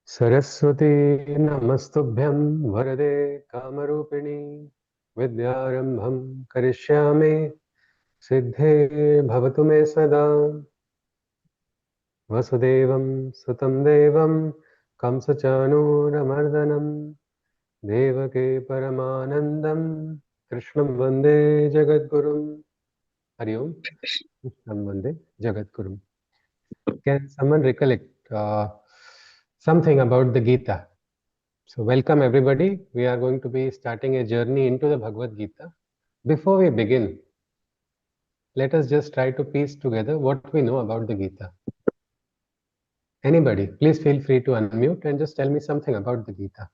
सरस्वती नमस्तुभ्यं वरदे कामरूपिणी विद्यारंभं करिष्यामि सिद्धे भवतु मे सदा। वसुदेवं सुतं देवं कंसचाणूरमर्दनं देवके परमानन्दं कृष्णं वन्दे जगद्गुरुं। हरि ओम। कृष्णं वन्दे जगद्गुरुं। Can someone recollect something about the Gita? So welcome everybody. We are going to be starting a journey into the Bhagavad Gita. Before we begin, let us just try to piece together what we know about the Gita. Anybody, please feel free to unmute and just tell me something about the Gita.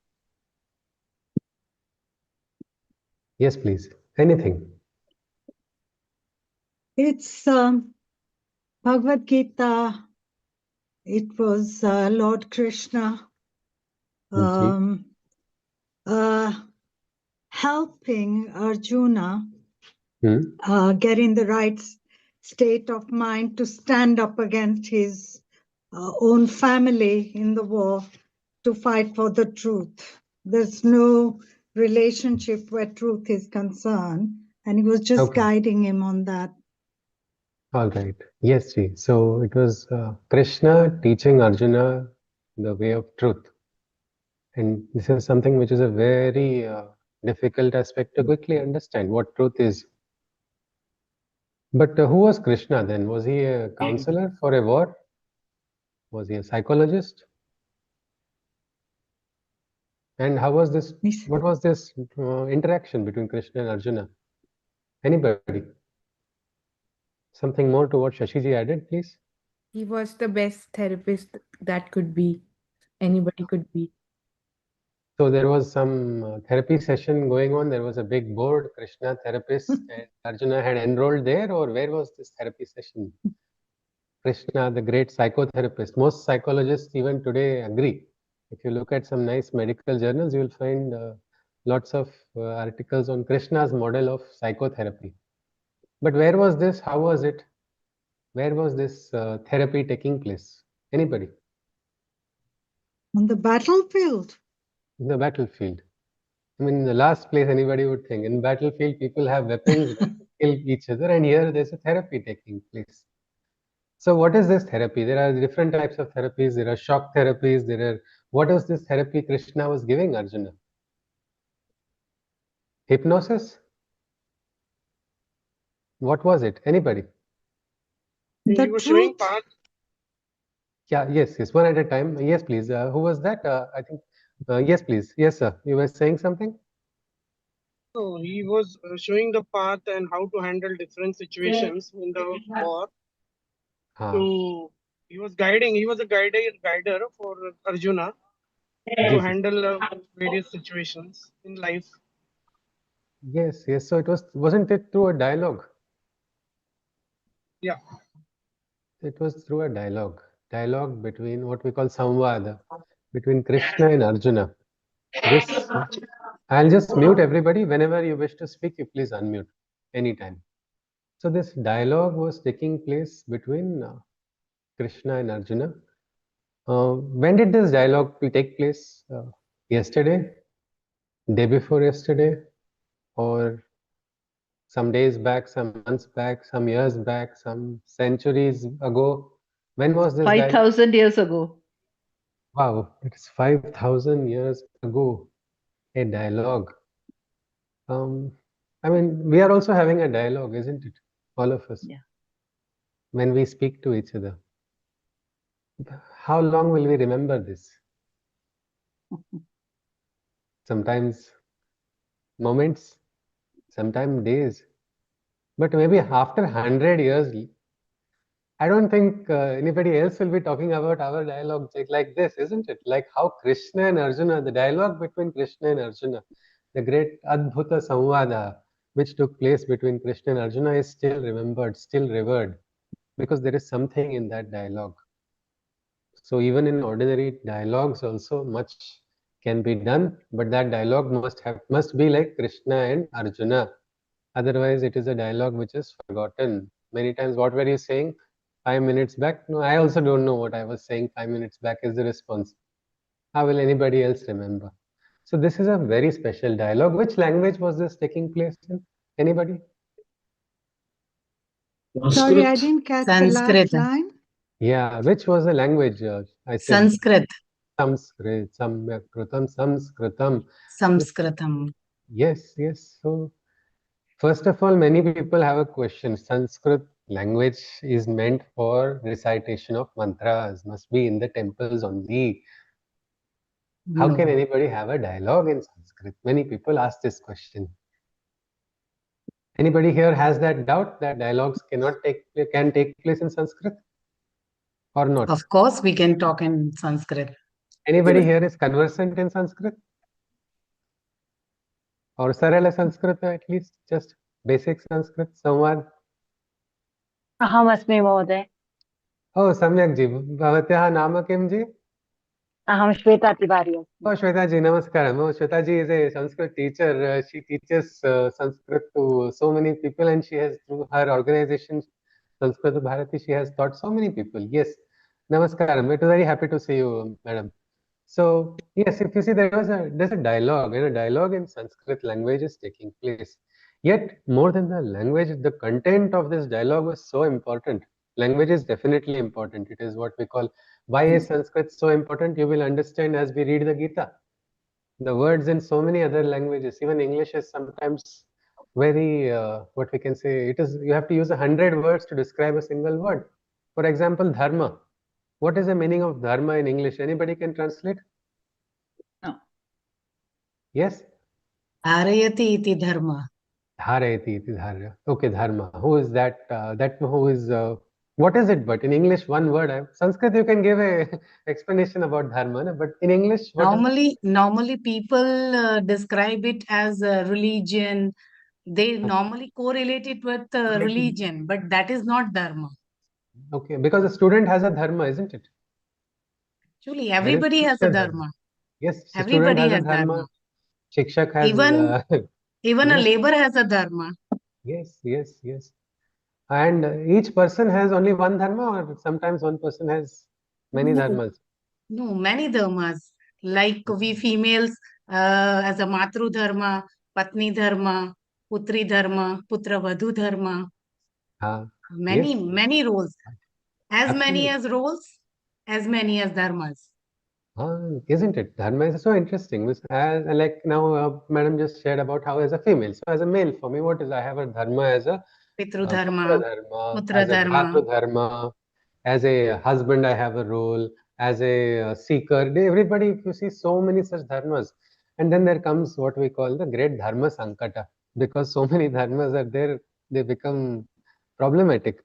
Yes, please. Anything. It's Bhagavad Gita. It was Lord Krishna helping Arjuna get in the right state of mind to stand up against his own family in the war to fight for the truth. There's no relationship where truth is concerned, and he was just guiding him on that. All right. Yes, Ji. So it was Krishna teaching Arjuna the way of truth. And this is something which is a very difficult aspect to quickly understand what truth is. But who was Krishna then? Was he a counselor for a war? Was he a psychologist? And how was this? What was this interaction between Krishna and Arjuna? Anybody? Something more to what Shashiji added, please? He was the best therapist that could be. Anybody could be. So there was some therapy session going on. There was a big board, Krishna therapist, and Arjuna had enrolled there, or where was this therapy session? Krishna, the great psychotherapist. Most psychologists even today agree. If you look at some nice medical journals, you will find lots of articles on Krishna's model of psychotherapy. But where was this? How was it? Where was this therapy taking place? Anybody? On the battlefield. In the battlefield. I mean, the last place anybody would think. In battlefield, people have weapons to kill each other, and here there's a therapy taking place. So what is this therapy? There are different types of therapies. There are shock therapies. What was this therapy Krishna was giving Arjuna? Hypnosis? What was it? Anybody? The was showing truth. path. Yeah, yes, one at a time. Yes, please. Who was that? I think, yes, please. Yes, sir. You were saying something? So he was showing the path and how to handle different situations in the war. So he was guiding. He was a guider for Arjuna to handle various situations in life. Yes, yes. So wasn't it through a dialogue? Yeah. It was through a dialogue between what we call samvada, between Krishna and Arjuna. This, I'll just mute everybody. Whenever you wish to speak, you please unmute anytime. So this dialogue was taking place between Krishna and Arjuna. When did this dialogue take place? Yesterday? Day before yesterday? Or some days back, some months back, some years back, some centuries ago? When was this? 5,000 years ago. Wow, it's 5,000 years ago. A dialogue. I mean, we are also having a dialogue, isn't it? All of us. Yeah. When we speak to each other. How long will we remember this? Sometimes moments, sometimes days. But maybe after 100 years, I don't think anybody else will be talking about our dialogue like this, isn't it? Like how Krishna and Arjuna, the dialogue between Krishna and Arjuna, the great Adbhuta Samvada, which took place between Krishna and Arjuna, is still remembered, still revered, because there is something in that dialogue. So even in ordinary dialogues also much can be done, but that dialogue must be like Krishna and Arjuna. Otherwise, it is a dialogue which is forgotten. Many times, what were you saying 5 minutes back? No, I also don't know what I was saying 5 minutes back is the response. How will anybody else remember? So this is a very special dialogue. Which language was this taking place in? Anybody? Sorry, I didn't catch the last line. Yeah, which was the language? I said Sanskrit. Sanskrit, Samyakkrutam, Sanskritam. Samskritam. Yes, yes. So first of all, many people have a question. Sanskrit language is meant for recitation of mantras, must be in the temples only. How No. can anybody have a dialogue in Sanskrit? Many people ask this question. Anybody here has that doubt that dialogues can take place in Sanskrit or not? Of course, we can talk in Sanskrit. Anybody here is conversant in Sanskrit? Or Sarala Sanskrit at least? Just basic Sanskrit? Samvad? अहमस्मि महोदय Oh, Samyak ji. Bhavatyaha nama kim ji? अहं श्वेता तिवारी अस्मि Oh, Shweta ji, namaskaram. Oh, Shweta ji is a Sanskrit teacher. She teaches Sanskrit to so many people, and she has, through her organization, Sanskrit Bharati, she has taught so many people. Yes. Namaskaram. We're very happy to see you, madam. So, yes, if you see, there's a dialogue, and a dialogue in Sanskrit language is taking place. Yet, more than the language, the content of this dialogue was so important. Language is definitely important. It is what we call, why is Sanskrit so important? You will understand as we read the Gita. The words in so many other languages, even English is sometimes very, what we can say, you have to use 100 words to describe a single word. For example, dharma. What is the meaning of dharma in English? Anybody can translate? No. Yes? Dharayati iti dharma. Dharayati iti dharya. Okay, dharma. Who is that? What is it? But in English, one word. Sanskrit, you can give a explanation about dharma, but in English, what is it? Normally people describe it as a religion. They normally correlate it with religion, but that is not dharma. Okay, because a student has a dharma, isn't it? Actually, everybody has a dharma. Yes, student Everybody has a has dharma. dharma. Shikshak has. Even a yes, labor has a dharma. yes, yes, yes. And each person has only one dharma, or sometimes one person has many dharmas. No, many dharmas. Like we females as a matru dharma, patni dharma, putri dharma, putra vadhu dharma. Yes. Many roles. As many Absolutely. as roles, as many as dharmas. Isn't it? Dharma is so interesting. As like now, Madam just shared about how as a female. So as a male, for me, what is I have a dharma as a Pitru putra dharma, dharma, putra as a dharma. bhratru dharma, as a husband, I have a role, as a seeker. Everybody, if you see so many such dharmas, and then there comes what we call the great dharma sankata, because so many dharmas are there, they become problematic.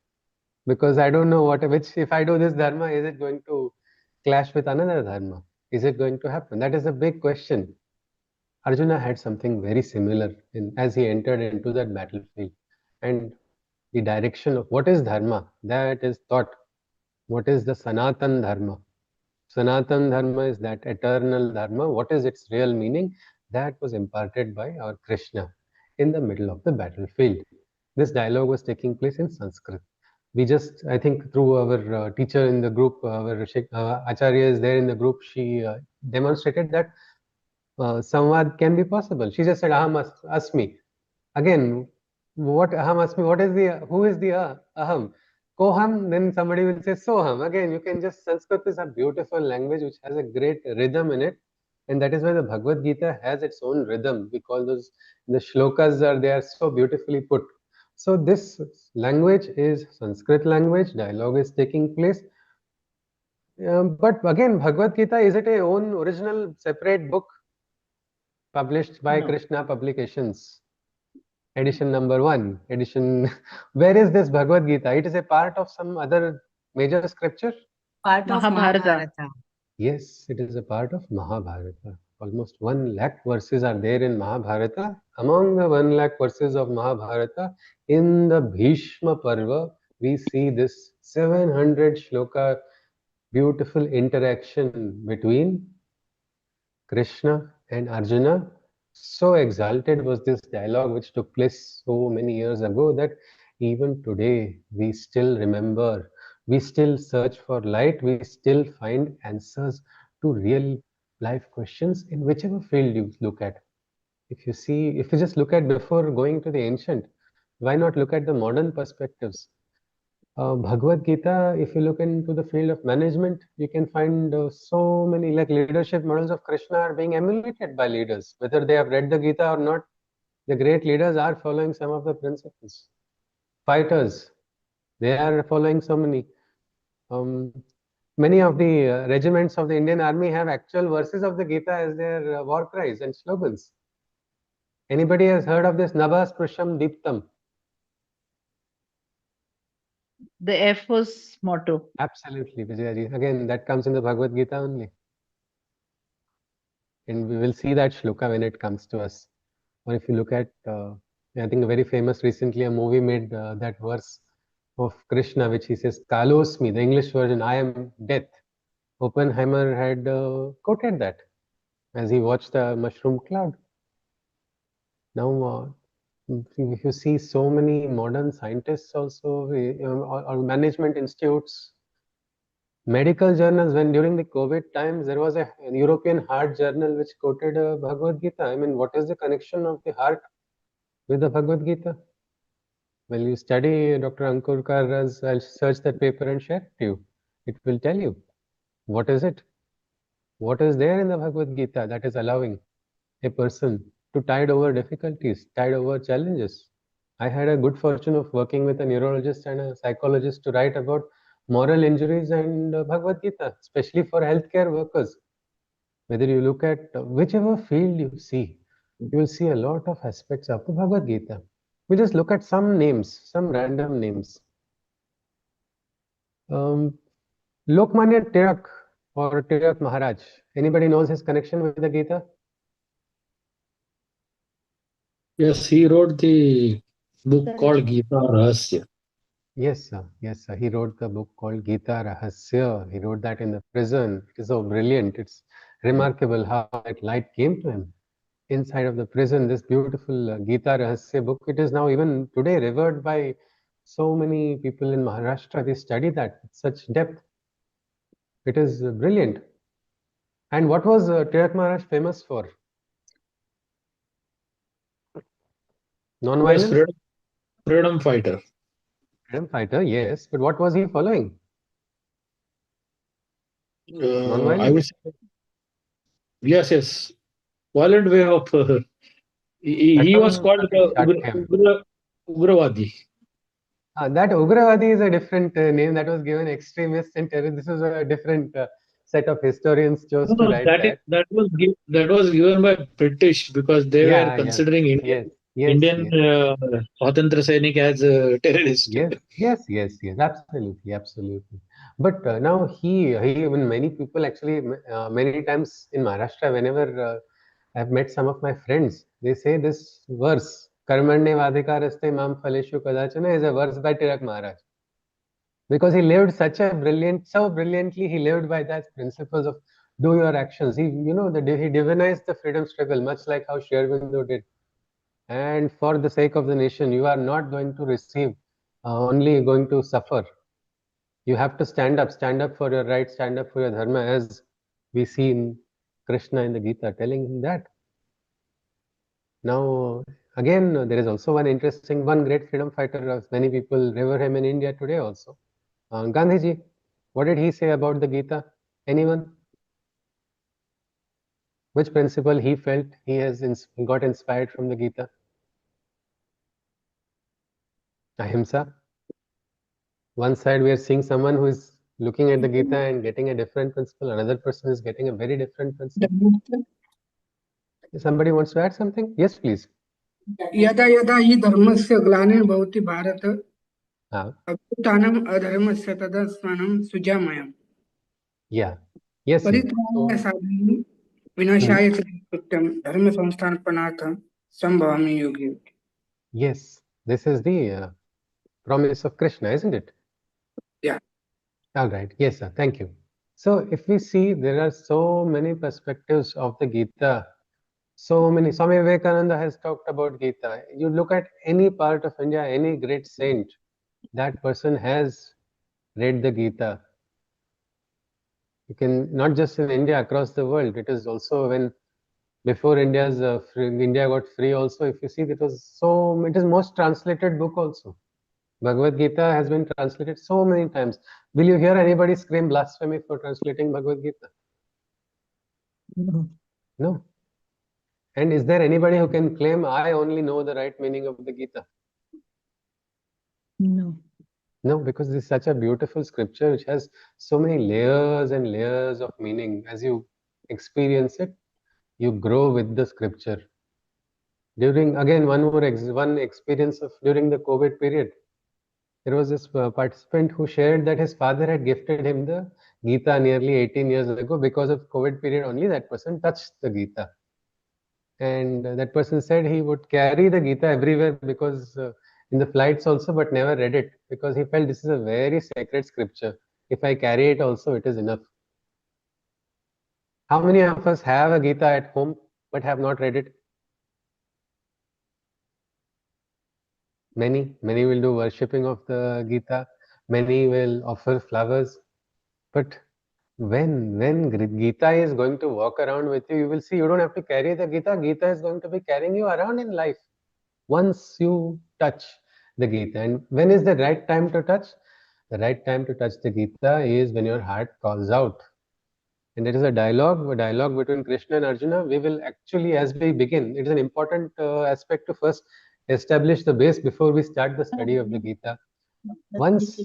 Because I don't know which if I do this dharma, is it going to clash with another dharma? Is it going to happen? That is a big question. Arjuna had something very similar as he entered into that battlefield. And the direction of what is dharma, that is thought. What is the Sanatan Dharma? Sanatan Dharma is that eternal Dharma. What is its real meaning? That was imparted by our Krishna in the middle of the battlefield. This dialogue was taking place in Sanskrit. We just, I think, through our teacher in the group, our Acharya is there in the group, she demonstrated that Samvad can be possible. She just said, Aham Asmi. Again, what Aham Asmi, who is the Aham? Koham, then somebody will say Soham. Again, you can just, Sanskrit is a beautiful language which has a great rhythm in it. And that is why the Bhagavad Gita has its own rhythm. We call those, the shlokas they are so beautifully put. So this language is Sanskrit language, dialogue is taking place. But again, Bhagavad Gita, is it a own original separate book published by Krishna Publications? Edition number 1, edition. Where is this Bhagavad Gita? It is a part of some other major scripture? Part of Mahabharata. Yes, it is a part of Mahabharata. Almost 1 lakh verses are there in Mahabharata. Among the 1 lakh verses of Mahabharata, in the Bhishma Parva, we see this 700 shloka beautiful interaction between Krishna and Arjuna. So exalted was this dialogue which took place so many years ago that even today we still remember, we still search for light, we still find answers to real life questions in whichever field you look at. If you just look at before going to the ancient, why not look at the modern perspectives? Bhagavad Gita, if you look into the field of management, you can find so many like leadership models of Krishna are being emulated by leaders. Whether they have read the Gita or not, the great leaders are following some of the principles. Fighters, they are following so many. Many of the regiments of the Indian Army have actual verses of the Gita as their war cries and slogans. Anybody has heard of this Nabha Sprusham Deeptam? The Air Force motto. Absolutely, Vijayaji. Again, that comes in the Bhagavad Gita only. And we will see that shloka when it comes to us. Or if you look at, I think a very famous recently, a movie made that verse of Krishna, which he says, Kalosmi, the English version, I am death. Oppenheimer had quoted that as he watched the mushroom cloud. Now, if you see so many modern scientists also, or management institutes, medical journals, when during the COVID times, there was a European heart journal which quoted Bhagavad Gita. I mean, what is the connection of the heart with the Bhagavad Gita? Well, you study Dr. Ankur Karra's, I'll search that paper and share it to you. It will tell you what is it. What is there in the Bhagavad Gita that is allowing a person to tide over difficulties, tide over challenges? I had a good fortune of working with a neurologist and a psychologist to write about moral injuries and Bhagavad Gita, especially for healthcare workers. Whether you look at whichever field you see, you will see a lot of aspects of the Bhagavad Gita. We just look at some names, some random names. Lokmanya Tilak or Tilak Maharaj. Anybody knows his connection with the Gita? Yes, he wrote the book called Gita Rahasya. Yes, sir. Yes, sir. He wrote the book called Gita Rahasya. He wrote that in the prison. It is so brilliant. It's remarkable how that light came to him inside of the prison. This beautiful Gita Rahasya book. It is now even today revered by so many people in Maharashtra. They study that with such depth. It is brilliant. And what was Tilak Maharaj famous for? Non-violence? Yes, freedom fighter. Freedom fighter, yes. But what was he following? I Non-violence? would say, yes. Violent way of. He was Katham called Ati Shakyam. Ugravadi. That Ugravadi is a different name that was given extremists and terrorists. This was a different set of historians chose to write that. That was given by British because they were Yeah, considering Indian Swatantra Sainik as a terrorist. Yes, absolutely. But now he even many people actually many times in Maharashtra, whenever I've met some of my friends, they say this verse Karmanye Vadhikaraste Mam Phaleshu Kadachana is a verse by Tilak Maharaj. Because he lived so brilliantly, he lived by that principles of do your actions. He divinized the freedom struggle, much like how Sri Aurobindo did. And for the sake of the nation, you are not going to receive, only going to suffer. You have to stand up for your rights, stand up for your dharma, as we see in Krishna in the Gita telling him that. Now, again, there is also one great freedom fighter. Many people revere him in India today also. Gandhiji, what did he say about the Gita? Anyone? Which principle he felt he has got inspired from the Gita? Ahimsa. One side we are seeing someone who is looking at the Gita and getting a different principle. Another person is getting a very different principle. Somebody wants to add something? Yes, please. यदा यदा हि धर्मस्य ग्लानिर्भवति Bharat अभ्युत्थानम् अधर्मस्य तदात्मानं सृजाम्यहम्. Yeah. Yes. परित्राणाय साधनानि विनाशाय च कृत्यं धर्म संस्थापनार्थं संभवामि योगी. Yes, this is the promise of Krishna, isn't it? Yeah. All right. Yes, sir. Thank you. So if we see, there are so many perspectives of the Gita. So many. Swami Vivekananda has talked about Gita. You look at any part of India, any great saint, that person has read the Gita. You can, not just in India, across the world. It is also when before India's India got free also, if you see, it is most translated book also. Bhagavad Gita has been translated so many times. Will you hear anybody scream blasphemy for translating Bhagavad Gita? No. No. And is there anybody who can claim, I only know the right meaning of the Gita? No. No, because this is such a beautiful scripture which has so many layers and layers of meaning. As you experience it, you grow with the scripture. During, again, one experience of during the COVID period, there was this participant who shared that his father had gifted him the Gita nearly 18 years ago. Because of COVID period only, that person touched the Gita. And that person said he would carry the Gita everywhere, because in the flights also, but never read it, because he felt this is a very sacred scripture. If I carry it also, it is enough. How many of us have a Gita at home but have not read it? Many will do worshipping of the Gita. Many will offer flowers. But when Gita is going to walk around with you, you will see you don't have to carry the Gita. Gita is going to be carrying you around in life. Once you touch the Gita. And when is the right time to touch? The right time to touch the Gita is when your heart calls out. And there is a dialogue between Krishna and Arjuna. We will actually, as we begin, it is an important aspect to first establish the base before we start the study of the Gita. Once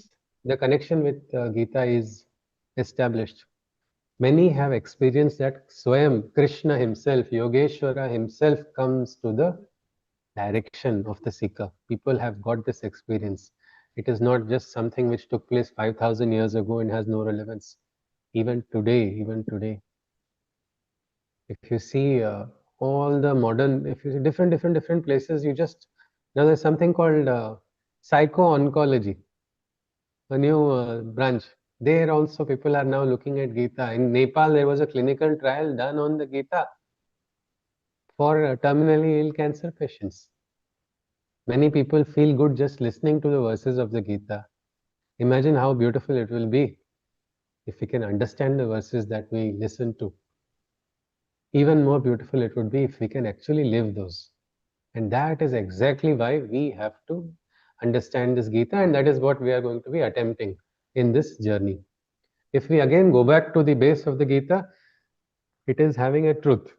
the connection with Gita is established, many have experienced that Swayam, Krishna himself, Yogeshwara himself comes to the direction of the seeker. People have got this experience. It is not just something which took place 5,000 years ago and has no relevance. Even today, if you see all the modern, if you see different places, now there's something called psycho-oncology, a new branch. There also people are now looking at Gita. In Nepal, there was a clinical trial done on the Gita for terminally ill cancer patients. Many people feel good just listening to the verses of the Gita. Imagine how beautiful it will be if we can understand the verses that we listen to. Even more beautiful it would be if we can actually live those. And that is exactly why we have to understand this Gita, and that is what we are going to be attempting in this journey. If we again go back to the base of the Gita, it is having a truth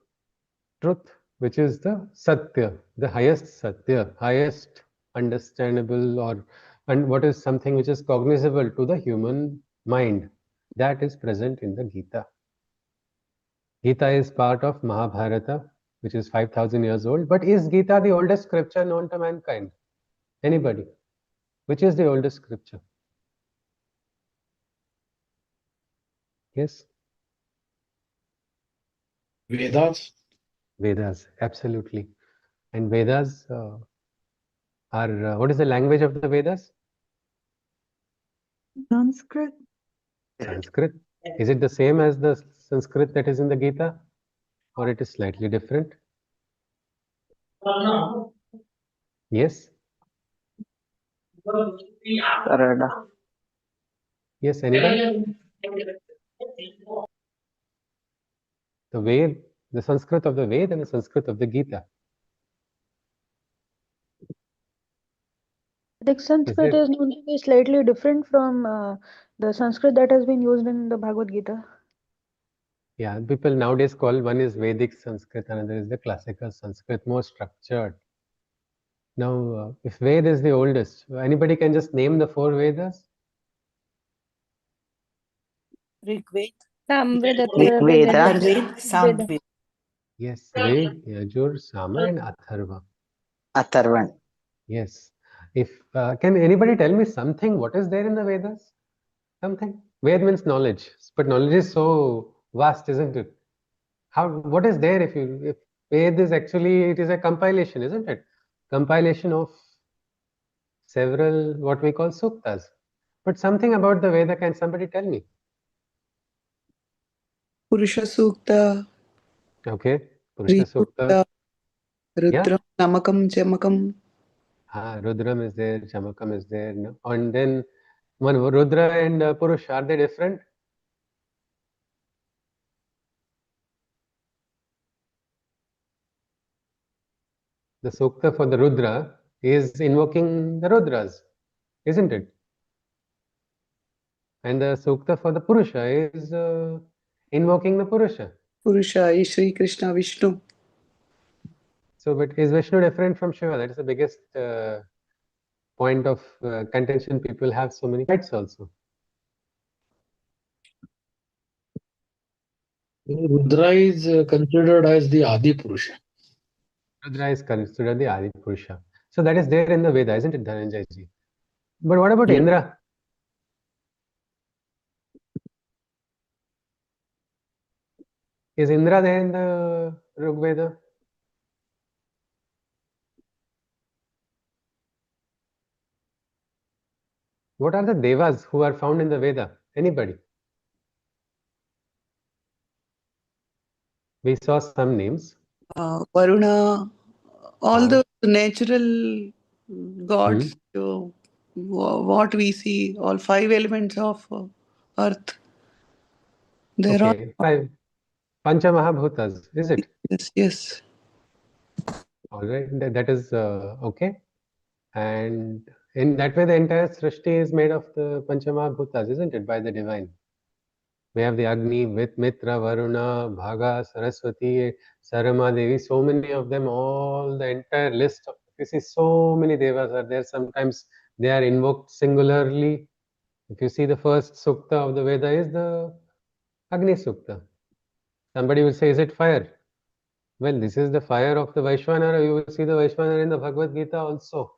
which is the Satya, the highest Satya, highest understandable, and what is something which is cognizable to the human mind, that is present in the Gita. Gita is part of Mahabharata, which is 5,000 years old. But is Gita the oldest scripture known to mankind? Anybody? Which is the oldest scripture? Yes? Vedas. Vedas, absolutely. And Vedas are, what is the language of the Vedas? Sanskrit. Sanskrit. Is it the same as the Sanskrit that is in the Gita? Or it is slightly different? Yes? Yes, anybody? The Ved, the Sanskrit of the Ved and the Sanskrit of the Gita. The Sanskrit is known to be slightly different from the Sanskrit that has been used in the Bhagavad Gita. Yeah, people nowadays call, one is Vedic Sanskrit, another is the classical Sanskrit, more structured. Now, if Ved is the oldest, anybody can just name the 4 Vedas? Rigved, Samveda, Samved. Yes, Rig, Yajur, Sama and Atharva. Atharvan. Yes. If can anybody tell me something, what is there in the Vedas? Something. Ved means knowledge, but knowledge is so vast, isn't it? What is there if Ved is actually, it is a compilation, isn't it? Compilation of several what we call suktas. But something about the Veda, can somebody tell me? Purusha Sukta, Okay, Purusha Sukta. Rudram, Namakam, Chamakam. Rudram is there, Chamakam is there. No? And then one Rudra and Purusha, are they different? The sukta for the Rudra is invoking the Rudras, isn't it? And the sukta for the Purusha is invoking the Purusha. Purusha is Sri Krishna Vishnu. So, but is Vishnu different from Shiva? That is the biggest point of contention. People have so many fights also. Rudra is considered as the Adi Purusha. Rudra is considered the Adi Purusha. So that is there in the Veda, isn't it, Dhananjay ji? But what about Indra? Is Indra there in the Rig Veda? What are the devas who are found in the Veda? Anybody? We saw some names. Varuna, all the natural gods, what we see, all 5 elements of earth. There are 5 Pancha Mahabhutas, is it? Yes, yes. All right, that is okay. And in that way, the entire Srishti is made of the Pancha Mahabhutas, isn't it? By the divine. We have the Agni, Mitra, Varuna, Bhaga, Saraswati, Sarama Devi, so many of them, all the entire list of, you see, so many devas are there. Sometimes they are invoked singularly. If you see the first sukta of the Veda is the Agni Sukta. Somebody will say, is it fire? Well, this is the fire of the Vaishwanara. You will see the Vaishwanara in the Bhagavad Gita also.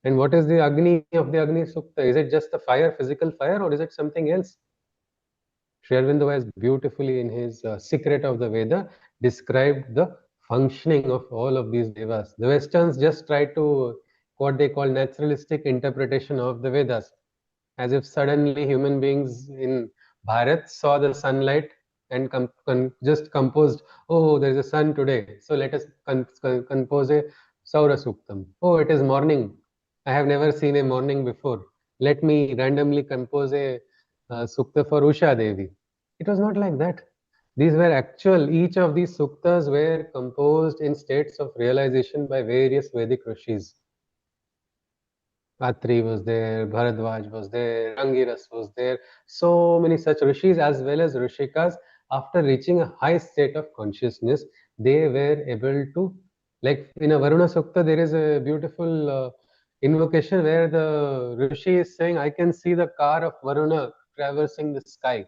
And what is the Agni of the Agni Sukta? Is it just the fire, physical fire, or is it something else? Sri Aurobindo has beautifully in his Secret of the Veda described the functioning of all of these devas. The Westerns just try to what they call naturalistic interpretation of the Vedas, as if suddenly human beings in Bharat saw the sunlight and just composed, oh, there is a sun today, so let us compose a Saura Suktam. Oh, it is morning. I have never seen a morning before. Let me randomly compose a Sukta for Usha Devi. It was not like that. These were actual, each of these suktas were composed in states of realization by various Vedic rishis. Atri was there, Bharadwaj was there, Angiras was there, so many such rishis as well as rishikas. After reaching a high state of consciousness, they were able to, like in a Varuna Sukta, there is a beautiful invocation where the rishi is saying, I can see the car of Varuna traversing the sky.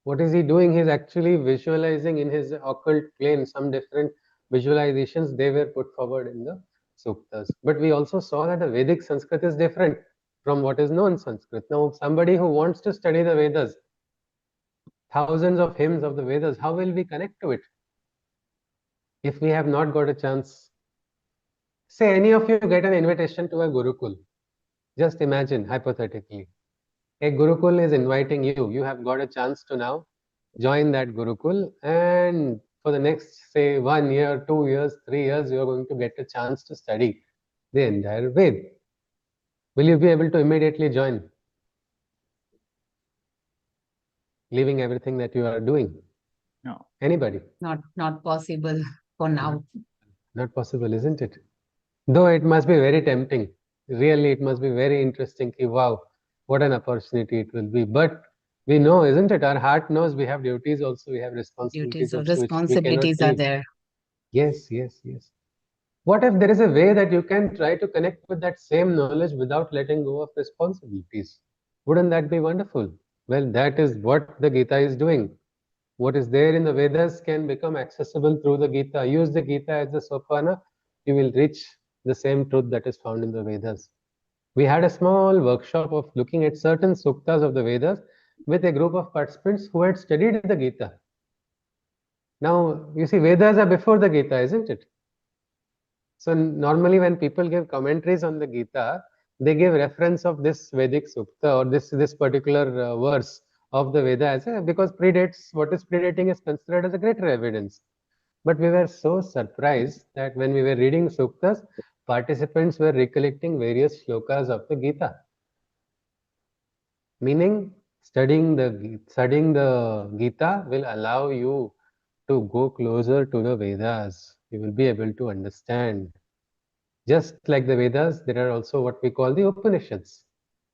What is he doing? He's actually visualizing in his occult plane some different visualizations they were put forward in the suktas. But we also saw that the Vedic Sanskrit is different from what is known Sanskrit. Now, somebody who wants to study the Vedas, thousands of hymns of the Vedas, how will we connect to it? If we have not got a chance, say any of you get an invitation to a Gurukul. Just imagine, hypothetically, a Gurukul is inviting you. You have got a chance to now join that Gurukul, and for the next, say, 1 year, 2 years, 3 years, you are going to get a chance to study the entire Ved. Will you be able to immediately join, leaving everything that you are doing? No. Anybody? Not possible for now. Not possible, isn't it? Though it must be very tempting. Really, it must be very interesting. Wow, what an opportunity it will be. But we know, isn't it? Our heart knows we have duties also, we have responsibilities also, which we cannot are leave. there. Yes, yes, yes. What if there is a way that you can try to connect with that same knowledge without letting go of responsibilities? Wouldn't that be wonderful? Well, that is what the Gita is doing. What is there in the Vedas can become accessible through the Gita. Use the Gita as a sopana, you will reach the same truth that is found in the Vedas. We had a small workshop of looking at certain suktas of the Vedas with a group of participants who had studied the Gita. Now, you see, Vedas are before the Gita, isn't it? So normally when people give commentaries on the Gita, they give reference of this Vedic Sukta or this particular verse of the Veda as because predates, what is predating is considered as a greater evidence. But we were so surprised that when we were reading Suktas, participants were recollecting various shlokas of the Gita. Meaning, studying the Gita will allow you to go closer to the Vedas. you will be able to understand. Just like the Vedas, there are also what we call the Upanishads.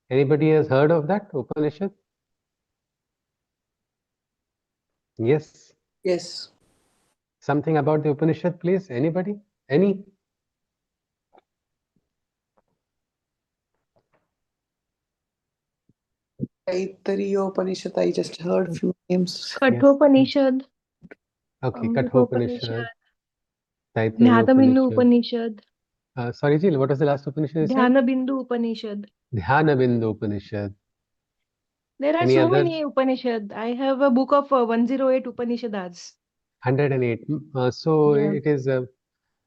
Anybody has heard of that, Upanishad? Yes. Yes. Something about the Upanishad, please? Anybody? Any? Taittiriya Upanishad, I just heard few names. Kathopanishad, Okay, Amritopanishad, Kathopanishad, Taittiriya Jnanabindu Upanishad. Upanishad, Sorry, Jill, what was the last Upanishad you said? Dhyanabindu Upanishad. Dhyanabindu Upanishad. There are Any so other? many Upanishad. I have a book of 108 Upanishads. 108. So Yeah. it is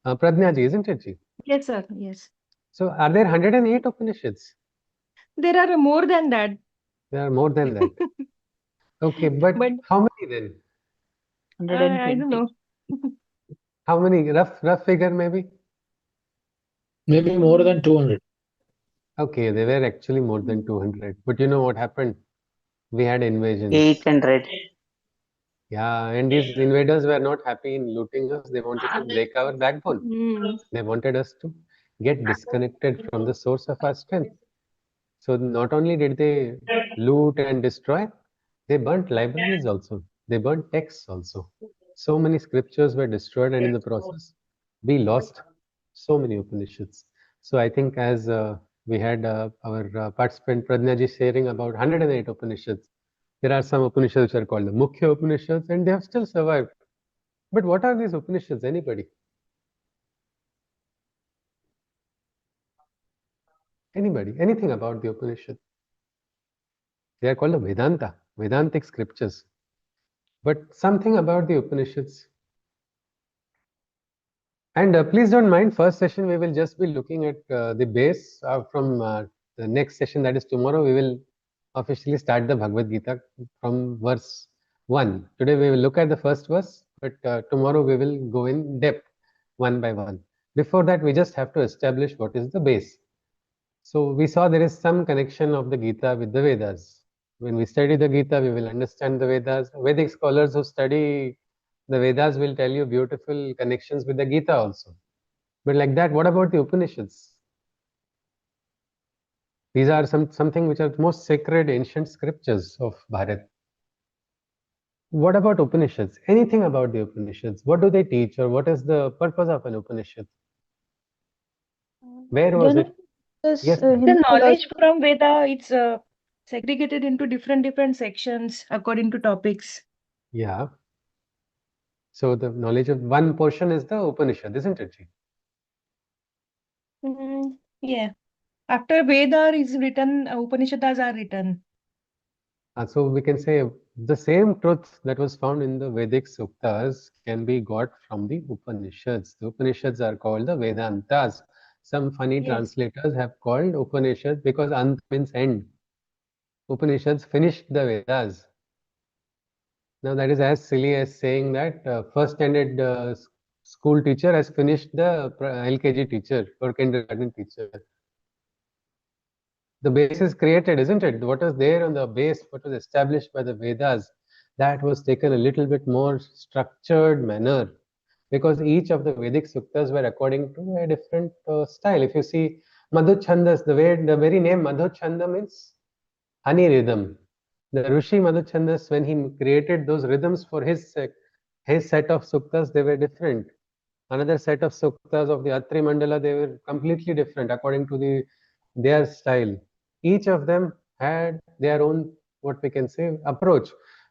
Prajnaji, isn't it, Ji? Yes, sir. Yes. So are there 108 Upanishads? There are more than that. There are more than that. Okay, but how many then? I don't know. How many? Rough figure maybe? Maybe more than 200. Okay, they were actually more than 200. But you know what happened? We had invasions. 800. Yeah, and these invaders were not happy in looting us. They wanted to break our backbone. They wanted us to get disconnected from the source of our strength. So not only did they loot and destroy, they burnt libraries also. They burnt texts also. So many scriptures were destroyed, and in the process, we lost so many Upanishads. So I think as we had our participant Pradnaji sharing about 108 Upanishads, there are some Upanishads which are called the Mukhya Upanishads, and they have still survived. But what are these Upanishads? Anybody? Anybody? Anything about the Upanishad? They are called the Vedanta, Vedantic scriptures. But something about the Upanishads. And please don't mind, first session we will just be looking at the base. From the next session, that is tomorrow, we will officially start the Bhagavad Gita from verse 1. Today we will look at the first verse, but tomorrow we will go in depth one by one. Before that, we just have to establish what is the base. So we saw there is some connection of the Gita with the Vedas. When we study the Gita, we will understand the Vedas. Vedic scholars who study the Vedas will tell you beautiful connections with the Gita also. But like that, what about the Upanishads? These are something which are the most sacred ancient scriptures of Bharat. What about Upanishads? Anything about the Upanishads? What do they teach, or what is the purpose of an Upanishad? Where was it? Yes, The knowledge from Veda, it's segregated into different sections according to topics. Yeah. So the knowledge of one portion is the Upanishad, isn't it? Yeah. After Veda is written, Upanishads are written. So we can say the same truth that was found in the Vedic Suktas can be got from the Upanishads. The Upanishads are called the Vedantas. Some funny translators have called Upanishads because Ant means end. Upanishads finished the Vedas. Now that is as silly as saying that first standard school teacher has finished the LKG teacher or kindergarten teacher. The base is created, isn't it? What was there on the base, what was established by the Vedas, that was taken a little bit more structured manner, because each of the Vedic suktas were according to a different style. If you see Madhuchandas, the very name Madhuchanda means honey rhythm. The Rishi Madhuchandas, when he created those rhythms for his set of suktas, they were different. Another set of suktas of the Atri Mandala, they were completely different according to their style. Each of them had their own, what we can say, approach,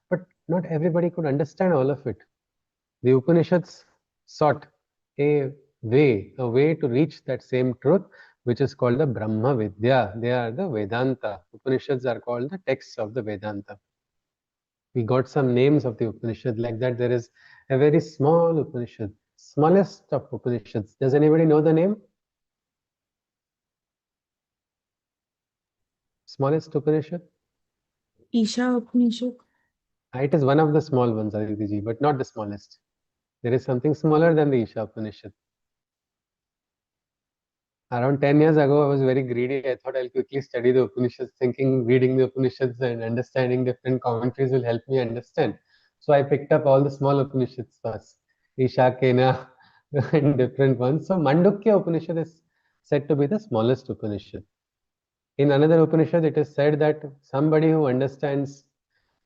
but not everybody could understand all of it. The Upanishads sought a way to reach that same truth, which is called the Brahma Vidya. They are the Vedanta. Upanishads are called the texts of the Vedanta. We got some names of the Upanishad like that. There is a very small Upanishad, smallest of Upanishads. Does anybody know the name? Smallest Upanishad? Isha Upanishad. It is one of the small ones, Aditi ji, but not the smallest. There is something smaller than the Isha Upanishad. Around 10 years ago, I was very greedy. I thought I'll quickly study the Upanishads, thinking reading the Upanishads and understanding different commentaries will help me understand. So I picked up all the small Upanishads first. Isha, Kena, and different ones. So Mandukya Upanishad is said to be the smallest Upanishad. In another Upanishad, it is said that somebody who understands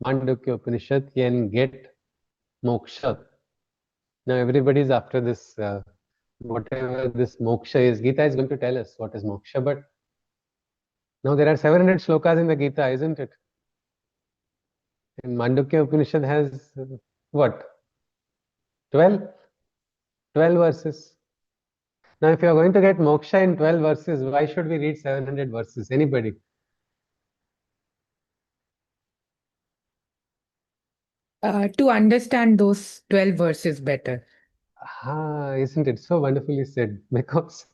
Mandukya Upanishad can get moksha. Now everybody is after this, whatever this moksha is. Gita is going to tell us what is moksha, but now there are 700 shlokas in the Gita, isn't it? And Mandukya Upanishad has what? 12? 12 verses. Now, if you are going to get moksha in 12 verses, why should we read 700 verses? Anybody? To understand those 12 verses better. Isn't it so wonderfully said? Because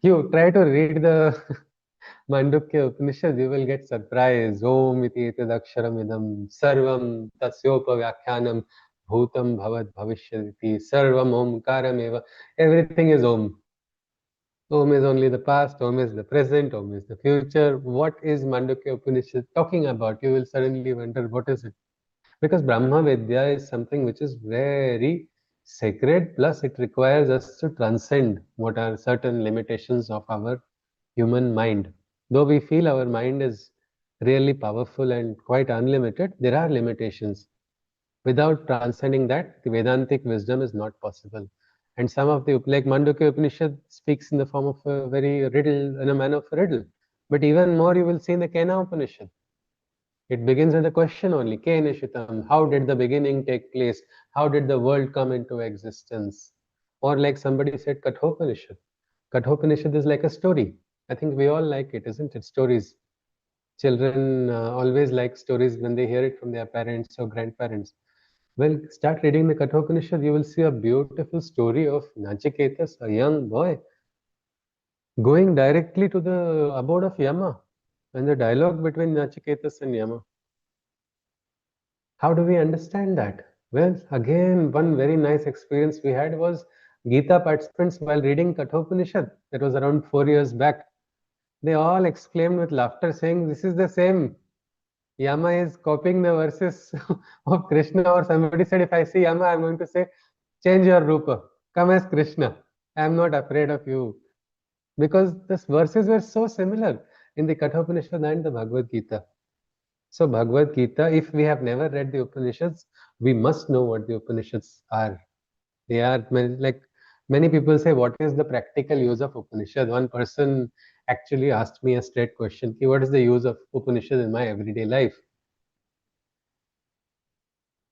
you try to read the Mandukya Upanishad, you will get surprised. Om iti etadaksharam idam sarvam tasyopa vyakhyanam bhutam bhavat bhavishyati sarvam omkaram eva. Everything is Om. Om is only the past, Om is the present, Om is the future. What is Mandukya Upanishad talking about? You will suddenly wonder, what is it? Because Brahma Vidya is something which is very sacred, plus it requires us to transcend what are certain limitations of our human mind. Though we feel our mind is really powerful and quite unlimited, there are limitations. Without transcending that, the Vedantic wisdom is not possible. And some of the, like Mandukya Upanishad speaks in the form of a very riddle, in a manner of a riddle. But even more you will see in the Kena Upanishad. It begins with a question only. Ke Nishitam. How did the beginning take place? How did the world come into existence? Or like somebody said, Kathopanishad. Kathopanishad is like a story. I think we all like it, isn't it? Stories. Children always like stories when they hear it from their parents or grandparents. Well, start reading the Kathopanishad, you will see a beautiful story of Nachiketas, a young boy, going directly to the abode of Yama, and the dialogue between Nachiketas and Yama. How do we understand that? Well, again, one very nice experience we had was Gita participants while reading Kathopanishad. That was around 4 years back. They all exclaimed with laughter, saying, "This is the same. Yama is copying the verses of Krishna." Or somebody said, "If I see Yama, I'm going to say, change your rupa. Come as Krishna. I'm not afraid of you." Because these verses were so similar in the Kathopanishad and the Bhagavad Gita. So Bhagavad Gita, if we have never read the Upanishads, we must know what the Upanishads are. They are like many people say, what is the practical use of Upanishad? One person actually asked me a straight question, what is the use of Upanishad in my everyday life?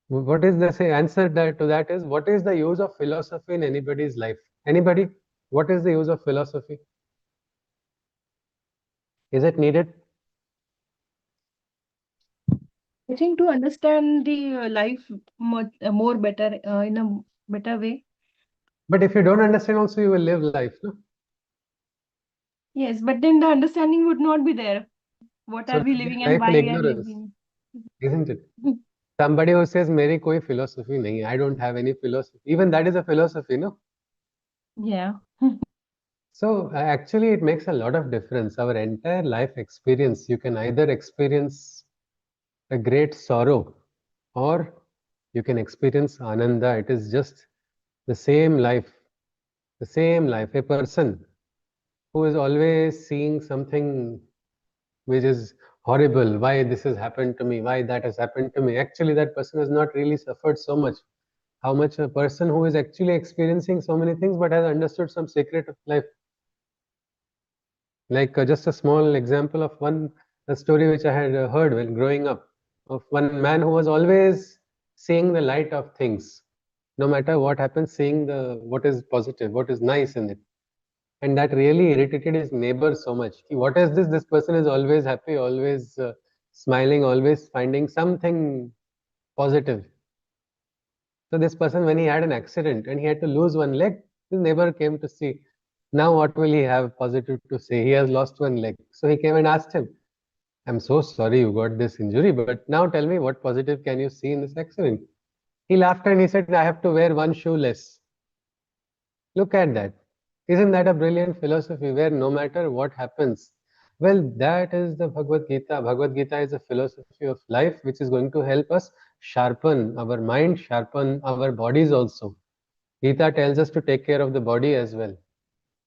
What is the answer to that is, what is the use of philosophy in anybody's life? Anybody? What is the use of philosophy? Is it needed? I think to understand the life more better in a better way. But if you don't understand also, you will live life, no? Yes, but then the understanding would not be there. What So are we living and life why in we are ignorance, living? isn't it? Somebody who says, "Meri koi philosophy nahi, I don't have any philosophy." Even that is a philosophy, no? Yeah. So actually, it makes a lot of difference. Our entire life experience, you can either experience a great sorrow or you can experience ananda. It is just the same life, the same life. A person who is always seeing something which is horrible, why this has happened to me, why that has happened to me. Actually, that person has not really suffered so much. How much a person who is actually experiencing so many things but has understood some secret of life. Like just a small example of a story which I had heard while growing up, of one man who was always seeing the light of things, no matter what happens, seeing what is positive, what is nice in it. And that really irritated his neighbor so much. What is this? This person is always happy, always smiling, always finding something positive. So this person, when he had an accident and he had to lose one leg, his neighbor came to see. Now what will he have positive to say? He has lost one leg. So he came and asked him, "I'm so sorry you got this injury, but now tell me, what positive can you see in this accident?" He laughed and he said, "I have to wear one shoe less." Look at that. Isn't that a brilliant philosophy where no matter what happens, well, that is the Bhagavad Gita. Bhagavad Gita is a philosophy of life which is going to help us sharpen our mind, sharpen our bodies also. Gita tells us to take care of the body as well.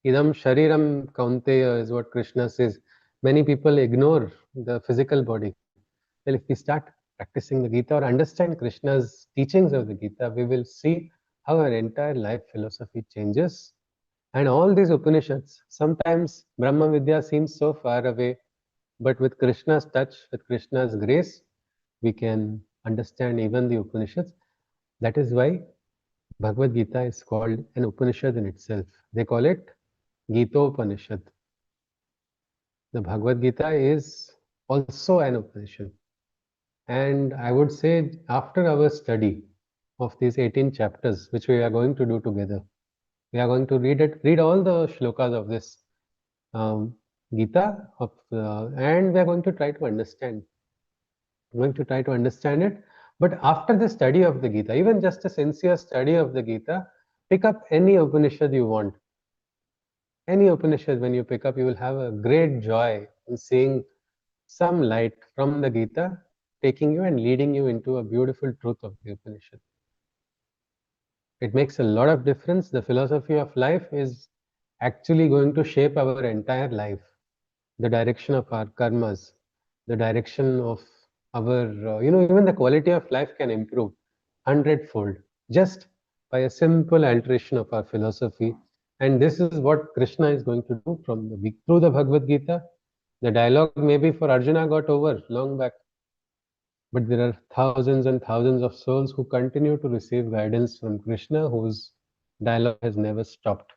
Idam shariram kaunteya is what Krishna says. Many people ignore the physical body. Well, if we start practicing the Gita or understand Krishna's teachings of the Gita, we will see how our entire life philosophy changes. And all these Upanishads, sometimes Brahma Vidya seems so far away, but with Krishna's touch, with Krishna's grace, we can understand even the Upanishads. That is why Bhagavad Gita is called an Upanishad in itself. They call it Gita-Upanishad. The Bhagavad Gita is also an Upanishad. And I would say after our study of these 18 chapters, which we are going to do together, we are going to read all the shlokas of this Gita, and we are going to try to understand. We're going to try to understand it. But after the study of the Gita, even just a sincere study of the Gita, pick up any Upanishad you want. Any Upanishad, when you pick up, you will have a great joy in seeing some light from the Gita taking you and leading you into a beautiful truth of the Upanishad. It makes a lot of difference. The philosophy of life is actually going to shape our entire life, the direction of our karmas, the direction of our, even the quality of life can improve 100-fold just by a simple alteration of our philosophy. And this is what Krishna is going to do through the Bhagavad Gita. The dialogue maybe for Arjuna got over long back, but there are thousands and thousands of souls who continue to receive guidance from Krishna, whose dialogue has never stopped.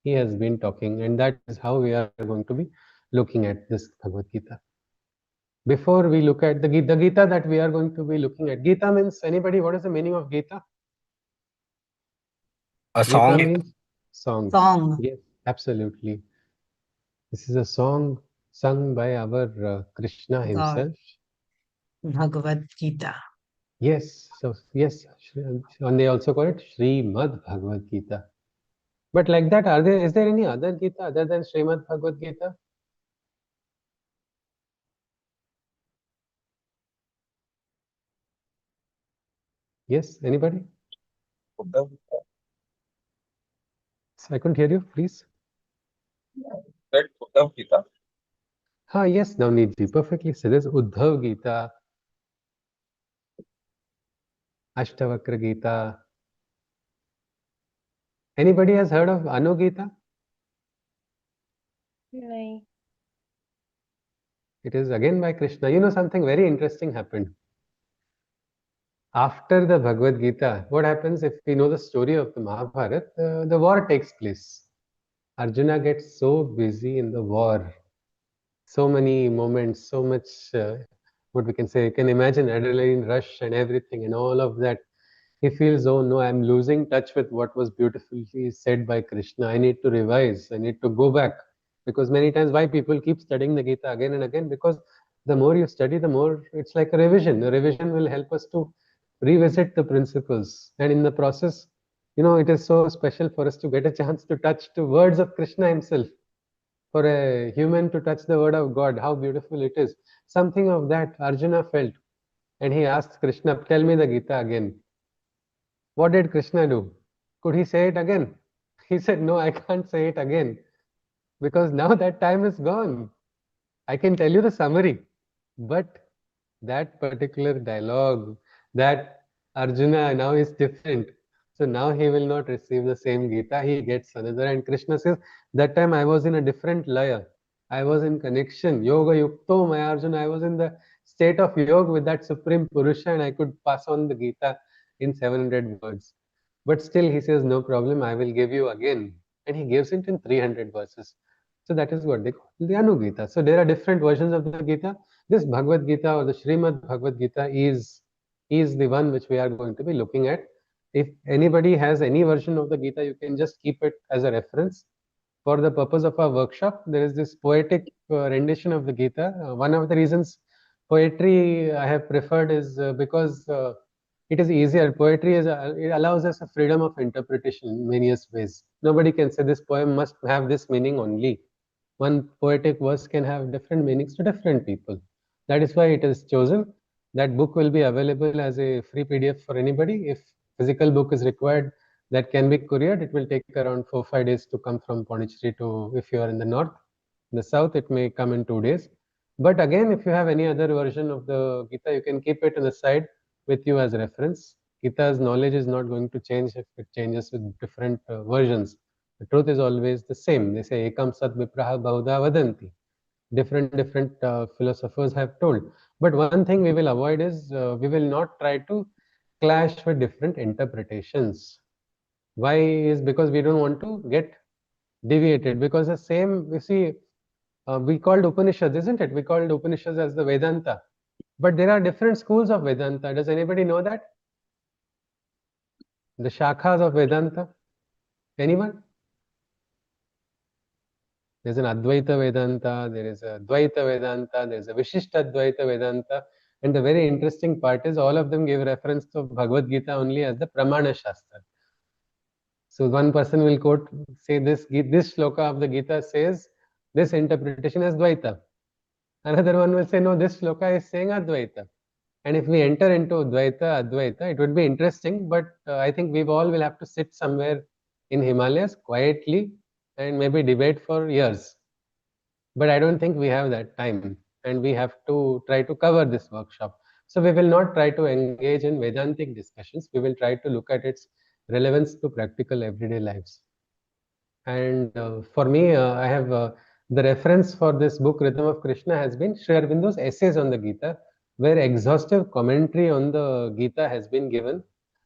He has been talking, and that is how we are going to be looking at this Bhagavad Gita. Before we look at the Gita that we are going to be looking at, Gita means, anybody, what is the meaning of Gita? A Gita song. means song. Song. Yes, absolutely. This is a song sung by our Krishna God. himself. Bhagavad Gita. Yes, so yes, and they also call it Srimad Bhagavad Gita. But like that, is there any other Gita other than Srimad Bhagavad Gita? Yes, anybody? So I couldn't hear you, please. Gita. Yes, Navneet ji, perfectly said. There's Uddhav Gita, Ashtavakra Gita. Anybody has heard of Anu Gita? No. It is again by Krishna. You know, something very interesting happened. After the Bhagavad Gita, what happens if we know the story of the Mahabharata? The war takes place. Arjuna gets so busy in the war. So many moments, so much, what we can say, you can imagine adrenaline rush and everything and all of that. He feels, oh no, I'm losing touch with what was beautifully said by Krishna. I need to revise. I need to go back. Because many times why people keep studying the Gita again and again, because the more you study, the more it's like a revision. A revision will help us to revisit the principles. And in the process, it is so special for us to get a chance to touch the words of Krishna himself. For a human to touch the word of God, how beautiful it is. Something of that Arjuna felt. And he asked Krishna, tell me the Gita again. What did Krishna do? Could he say it again? He said, no, I can't say it again. Because now that time is gone. I can tell you the summary. But that particular dialogue, that Arjuna now is different. So now he will not receive the same Gita, he gets another. And Krishna says, that time I was in a different laya. I was in connection. Yoga Yukto Maya Arjuna. I was in the state of yoga with that Supreme Purusha and I could pass on the Gita in 700 words. But still he says, no problem, I will give you again. And he gives it in 300 verses. So that is what they call the Anu Gita. So there are different versions of the Gita. This Bhagavad Gita or the Srimad Bhagavad Gita is the one which we are going to be looking at. If anybody has any version of the Gita, you can just keep it as a reference. For the purpose of our workshop, there is this poetic rendition of the Gita. One of the reasons poetry I have preferred is because it is easier. Poetry it allows us a freedom of interpretation in various ways. Nobody can say this poem must have this meaning only. One poetic verse can have different meanings to different people. That is why it is chosen. That book will be available as a free PDF for anybody. If physical book is required, that can be couriered. It will take around 4-5 days to come from Pondicherry to, if you are in the north. In the south, it may come in 2 days. But again, if you have any other version of the Gita, you can keep it on the side with you as reference. Gita's knowledge is not going to change if it changes with different versions. The truth is always the same. They say ekam sat vipraha bahuda vadanti. Different philosophers have told. But one thing we will avoid is we will not try to clash with different interpretations. Why is because we don't want to get deviated, because the same, you see, we called Upanishads, isn't it? We called Upanishads as the Vedanta. But there are different schools of Vedanta. Does anybody know that? The shakhas of Vedanta? Anyone? There's an Advaita Vedanta, there is a Dvaita Vedanta, there is a Vishishtadvaita Vedanta. And the very interesting part is all of them give reference to Bhagavad Gita only as the Pramana Shastra. So one person will quote, say this shloka of the Gita says this interpretation as Dvaita. Another one will say, no, this shloka is saying Advaita. And if we enter into Dvaita, Advaita, it would be interesting, but I think we all will have to sit somewhere in Himalayas quietly and maybe debate for years. But I don't think we have that time, and we have to try to cover this workshop. So we will not try to engage in Vedantic discussions. We will try to look at its relevance to practical everyday lives. And for me, I have the reference for this book, Rhythm of Krishna, has been Sri Aurobindo's essays on the Gita, where exhaustive commentary on the Gita has been given.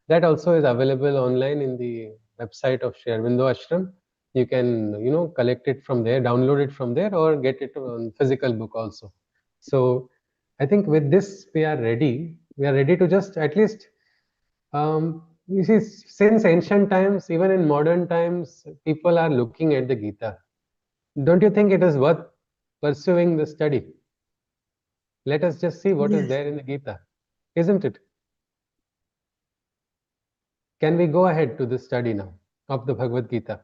That also is available online in the website of Sri Aurobindo Ashram. You can, collect it from there, download it from there, or get it on physical book also. So I think with this, we are ready. We are ready to just at least, you see, since ancient times, even in modern times, people are looking at the Gita. Don't you think it is worth pursuing the study? Let us just see what is there in the Gita, isn't it? Can we go ahead to the study now of the Bhagavad Gita?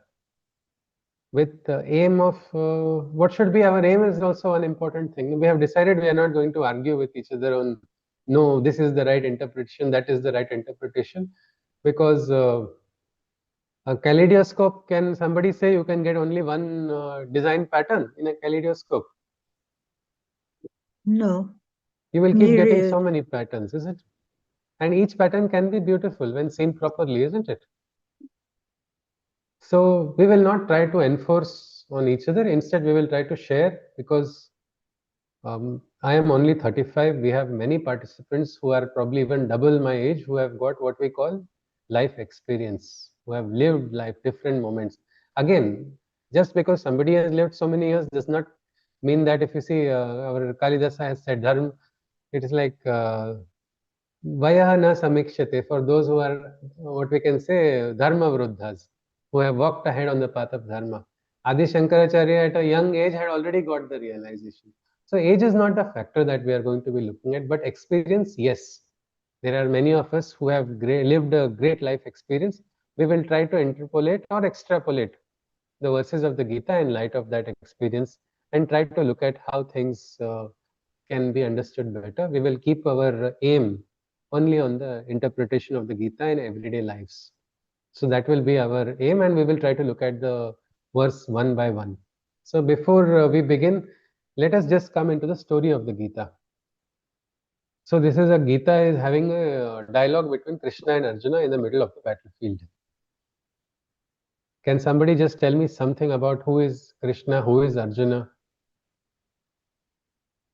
With the aim of, what should be our aim is also an important thing. We have decided we are not going to argue with each other on, no, this is the right interpretation, that is the right interpretation, because a kaleidoscope, can somebody say you can get only one design pattern in a kaleidoscope? No. You will keep getting so many patterns, isn't it? And each pattern can be beautiful when seen properly, isn't it? So we will not try to enforce on each other. Instead, we will try to share, because I am only 35. We have many participants who are probably even double my age, who have got what we call life experience, who have lived life, different moments. Again, just because somebody has lived so many years does not mean that, if you see, our Kalidasa has said, Dharma, it is like Vayah na samikshate, for those who are, what we can say, Dharma Vruddhas, who have walked ahead on the path of Dharma. Adi Shankaracharya at a young age had already got the realization. So age is not a factor that we are going to be looking at, but experience, yes. There are many of us who have lived a great life experience. We will try to interpolate or extrapolate the verses of the Gita in light of that experience, and try to look at how things can be understood better. We will keep our aim only on the interpretation of the Gita in everyday lives. So that will be our aim, and we will try to look at the verse one by one. So before we begin, let us just come into the story of the Gita. So this is Gita is having a dialogue between Krishna and Arjuna in the middle of the battlefield. Can somebody just tell me something about who is Krishna, who is Arjuna?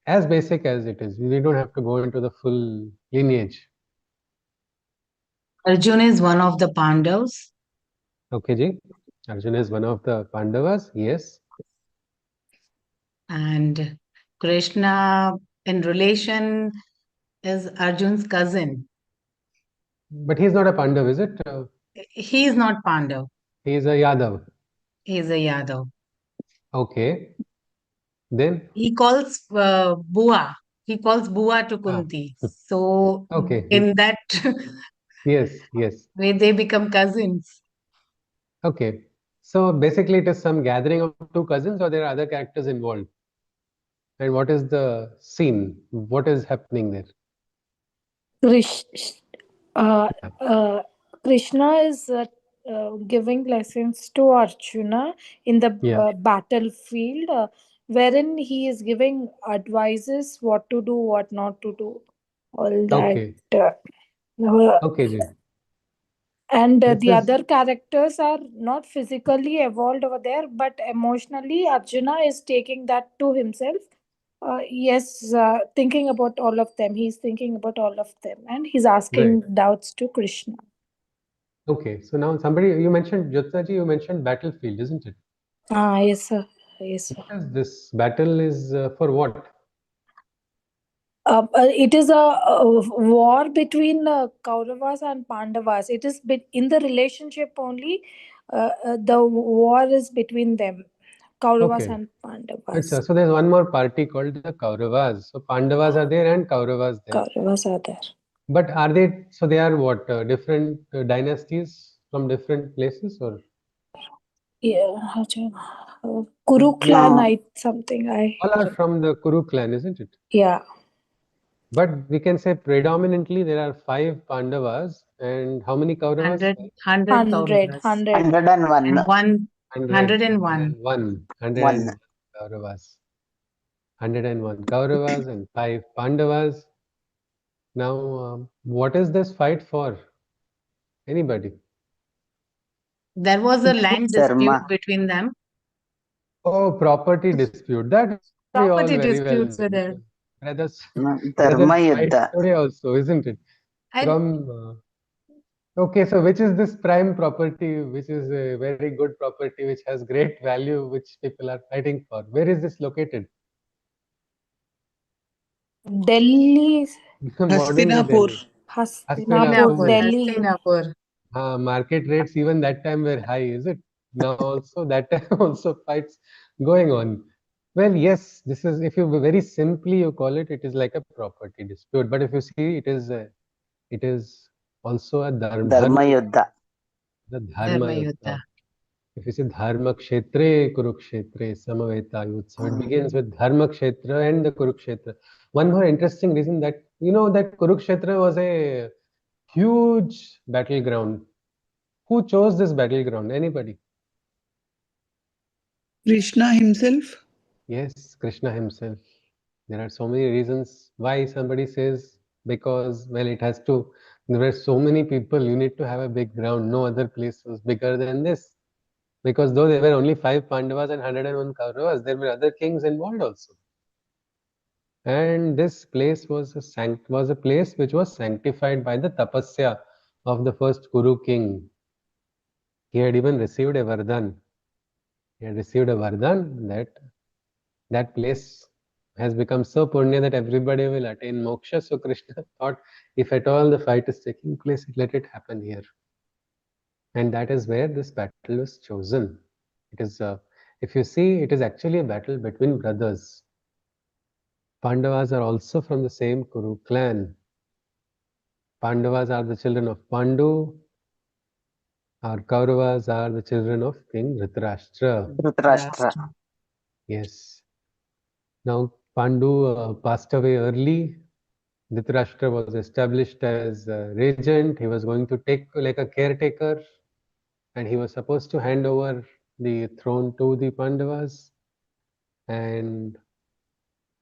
As basic as it is. We don't have to go into the full lineage. Arjuna is one of the Pandavas. Okay, ji. Arjuna is one of the Pandavas, yes. And Krishna in relation is Arjun's cousin. But he's not a Pandav, is it? He is not Pandav. He is a Yadav. He is a Yadav. Okay. Then? He calls Bua. He calls Bua to Kunti. So okay. In that yes, way they become cousins. Okay. So basically it is some gathering of two cousins, or there are other characters involved? And what is the scene? What is happening there? Krishna is giving lessons to Arjuna in the battlefield, wherein he is giving advices what to do, what not to do, all that. Okay, Ji. And the other characters are not physically evolved over there, but emotionally, Arjuna is taking that to himself. Thinking about all of them. He's thinking about all of them, and he's asking doubts to Krishna. Okay, so now you mentioned, Jyotsnaji, you mentioned battlefield, isn't it? Yes, sir. Yes, sir. What is this battle is for what? It is a war between Kauravas and Pandavas. It is in the relationship only. The war is between them, Kauravas and Pandavas. So there's one more party called the Kauravas. So Pandavas are there and Kauravas there. Kauravas are there. But are they? So they are what? Different dynasties from different places, or? Yeah, Kuru clan, something. All are from the Kuru clan, isn't it? Yeah. But we can say predominantly there are 5 Pandavas and how many Kauravas? 100 Kauravas. 101. 101 Kauravas. 101 Kauravas and 5 Pandavas. Now, what is this fight for? Anybody? There was a land dispute between them. Oh, property dispute. That we all Property very well disputes were there. brothers Dharma fight Yuddha. today also, isn't it? Okay, so which is this prime property, which is a very good property, which has great value, which people are fighting for? Where is this located? Delhi. Hastinapur. Delhi. Hastinapur. Market rates even that time were high, is it? Now also that time also fights going on. Well, yes, this is, if you very simply you call it, it is like a property dispute. But if you see, it is also a Dharma Yuddha. The Dharma Yuddha. If you say Dharma Kshetre Kurukshetre Samaveta Yudh, so it begins with Dharma Kshetra and the Kurukshetra. One more interesting reason that, you know, that Kurukshetra was a huge battleground. Who chose this battleground? Anybody? Krishna himself? Yes, Krishna himself. There are so many reasons why somebody says, because, well, it has to, there were so many people, you need to have a big ground. No other place was bigger than this. Because though there were only 5 Pandavas and 101 Kauravas, there were other kings involved also. And this place was a place which was sanctified by the tapasya of the first Kuru king. He had even received a vardhan. He had received a vardhan that place has become so punya that everybody will attain moksha. So Krishna thought, if at all the fight is taking place, let it happen here. And that is where this battle was chosen. It is, if you see, it is actually a battle between brothers. Pandavas are also from the same Kuru clan. Pandavas are the children of Pandu. Our Kauravas are the children of King Dhritarashtra. Yes. Now, Pandu passed away early. Dhritarashtra was established as a regent. He was going to take like a caretaker, and he was supposed to hand over the throne to the Pandavas. And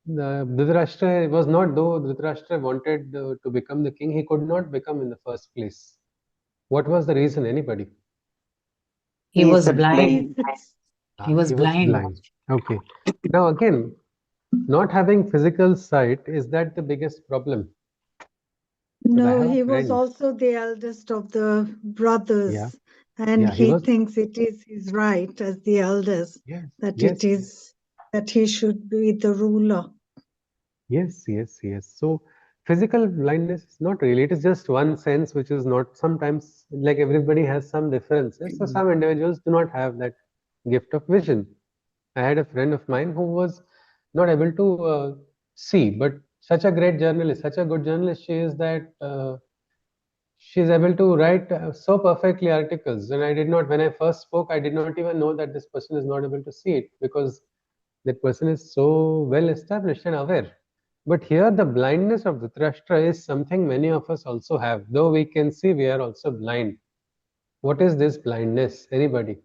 Dhritarashtra was not, though Dhritarashtra wanted to become the king, he could not become in the first place. What was the reason? Anybody? He was blind. He was blind. Okay. Now again, not having physical sight, is that the biggest problem? No, he was also the eldest of the brothers, and he thinks it is his right as the eldest that he should be the ruler. Yes. So physical blindness is not really, it is just one sense which is not, sometimes, like everybody has some differences. So some individuals do not have that gift of vision. I had a friend of mine who was not able to see, but such a great journalist, such a good journalist she is, that she is able to write so perfectly articles. And I did not, when I first spoke, I did not even know that this person is not able to see it, because that person is so well established and aware. But here the blindness of Dhritarashtra is something many of us also have. Though we can see, we are also blind. What is this blindness? Anybody?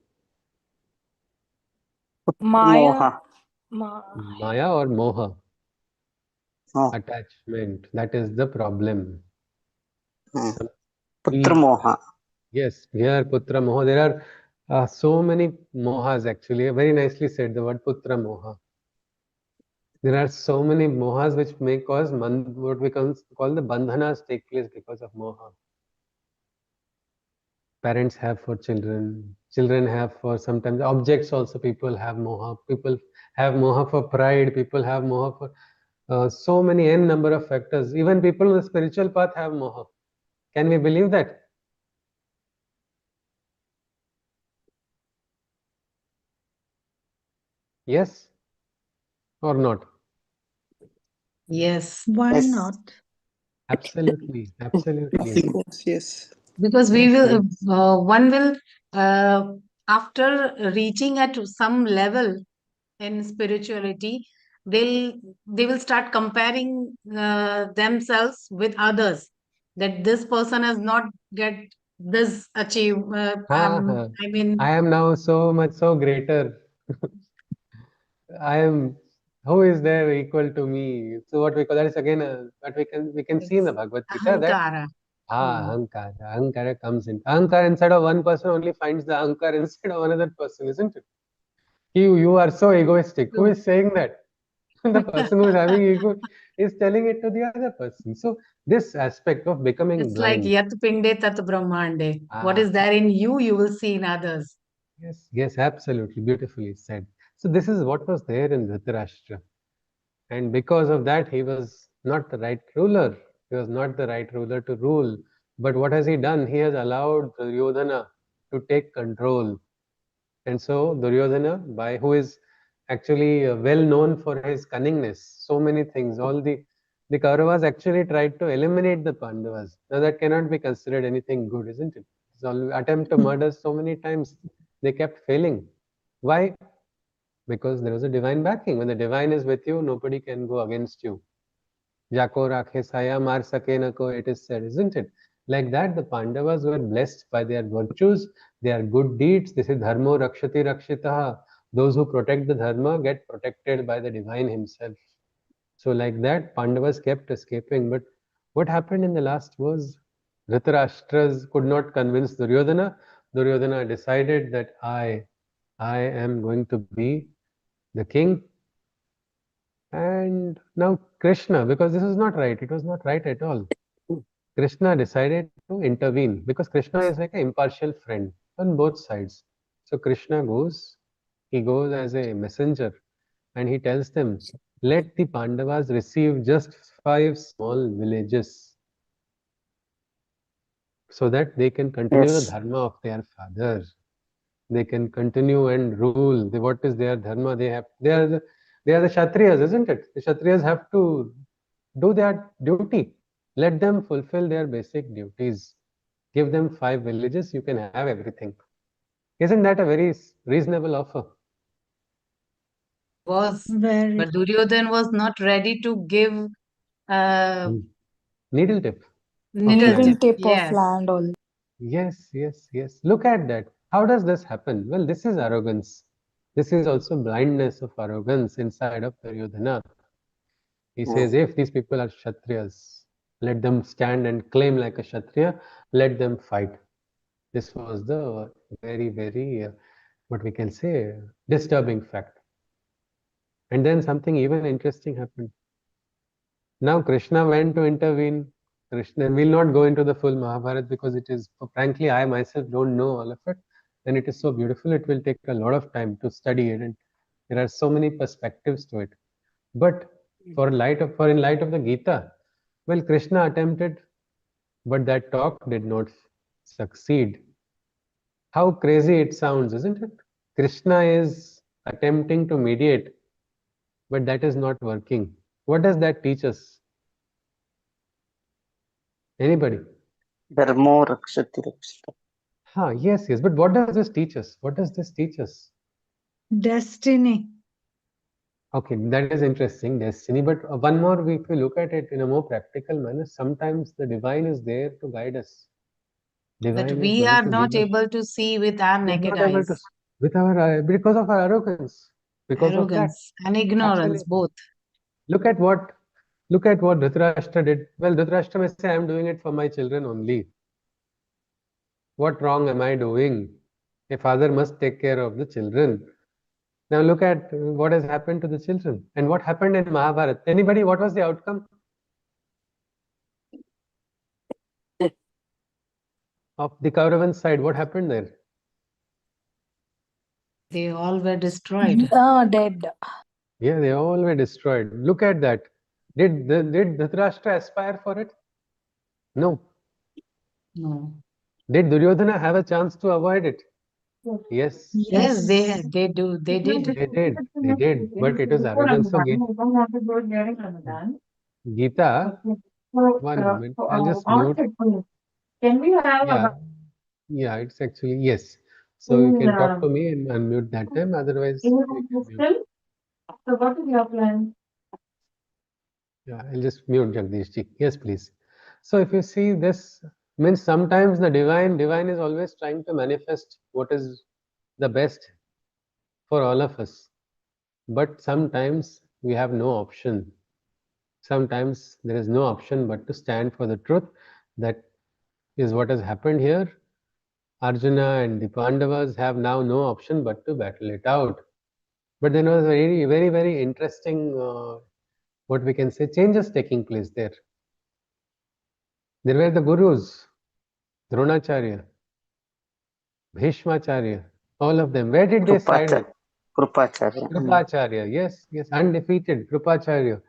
Maya. Maya or moha? Attachment. That is the problem. Putra moha. Yes, here putra moha. There are so many mohas actually. Very nicely said, the word putra moha. There are so many mohas which may cause what we call the bandhanas take place because of moha. Parents have for children, children have for sometimes objects also. People have moha. People have moha for pride. People have moha for so many n number of factors. Even people on the spiritual path have moha. Can we believe that? Yes or not? Yes. Why Yes. not? Absolutely, absolutely. Yes. Because we Yes, will, yes. one will, after reaching at some level in spirituality, they will start comparing themselves with others. That this person has not get this achieve. I mean, I am now so greater. I am. Who is there equal to me? So what we call that is again what we can see in the Bhagavad Gita that ahankara. ahankara comes in. Ahankara inside of one person only finds the ahankara inside of another person, isn't it? You are so egoistic. Who is saying that? The person who is having ego is telling it to the other person. So this aspect of becoming It's like blind. yat pinde tat brahmande. What is there in you, you will see in others. Yes, yes, absolutely. Beautifully said. So this is what was there in Dhritarashtra. And because of that, he was not the right ruler. He was not the right ruler to rule. But what has he done? He has allowed Duryodhana to take control. And so Duryodhana, by who is actually well known for his cunningness, so many things, all the Kauravas actually tried to eliminate the Pandavas. Now that cannot be considered anything good, isn't it? It's all attempt to murder so many times. They kept failing. Why? Because there was a divine backing. When the divine is with you, nobody can go against you. Jako rakhe saya mar sake na ko, it is said, isn't it? Like that, the Pandavas were blessed by their virtues, their good deeds. This is dharmo rakshati rakshitaha. Those who protect the dharma get protected by the divine himself. So like that, Pandavas kept escaping. But what happened in the last was Dhritarashtra could not convince Duryodhana. Duryodhana decided that I am going to be the king. And now Krishna, because this is not right, it was not right at all. Krishna decided to intervene because Krishna is like an impartial friend on both sides. So Krishna he goes as a messenger and he tells them, let the Pandavas receive just 5 small villages so that they can continue the dharma of their father. They can continue and rule. What is their dharma? They are the Kshatriyas, isn't it? The Kshatriyas have to do their duty. Let them fulfill their basic duties. Give them 5 villages, you can have everything. Isn't that a very reasonable offer? But Duryodhan was not ready to give needle tip. Needle tip, of land all. Yes, yes, yes. Look at that. How does this happen? Well, this is arrogance. This is also blindness of arrogance inside of Duryodhana. He says, if these people are Kshatriyas, let them stand and claim like a Kshatriya, let them fight. This was the very, very, what we can say, disturbing fact. And then something even interesting happened. Now Krishna went to intervene. Krishna, we'll not go into the full Mahabharata because it is, frankly, I myself don't know all of it. And it is so beautiful, it will take a lot of time to study it. And there are so many perspectives to it. But in light of the Gita, well, Krishna attempted, but that talk did not succeed. How crazy it sounds, isn't it? Krishna is attempting to mediate, but that is not working. What does that teach us? Anybody? Dharmo rakshati rakshita. Yes, yes. But what does this teach us? What does this teach us? Destiny. Okay, that is interesting, destiny. But one more, if we look at it in a more practical manner, sometimes the divine is there to guide us. That we are not able to see with our naked eyes. With our because of our arrogance, because of that. Arrogance and ignorance, both. Look at what Dhritarashtra did. Well, Dhritarashtra may say, I am doing it for my children only. What wrong am I doing? A father must take care of the children. Now look at what has happened to the children and what happened in Mahabharata. Anybody, what was the outcome of the Kauravan side? What happened there? They all were destroyed. Dead. Yeah, they all were destroyed. Look at that. Did Dhritarashtra aspire for it? No. No. Did Duryodhana have a chance to avoid it? Yes. Yes, they did. They did. But it is arrogance. So Gita, one moment. I'll just mute. Can we have Yeah, it's actually yes. So you can talk to me and unmute that time. Otherwise, we can mute. So what is your plan? Yeah, I'll just mute Jagdish ji. Yes, please. So if you see this means sometimes the divine is always trying to manifest what is the best for all of us. But sometimes we have no option. Sometimes there is no option but to stand for the truth. That is what has happened here. Arjuna and the Pandavas have now no option but to battle it out. But then was very, very, very interesting, what we can say, changes taking place there. There were the gurus, Dronacharya, Bhishmacharya, all of them. Where did they side? Krupacharya, yes, undefeated Krupacharya.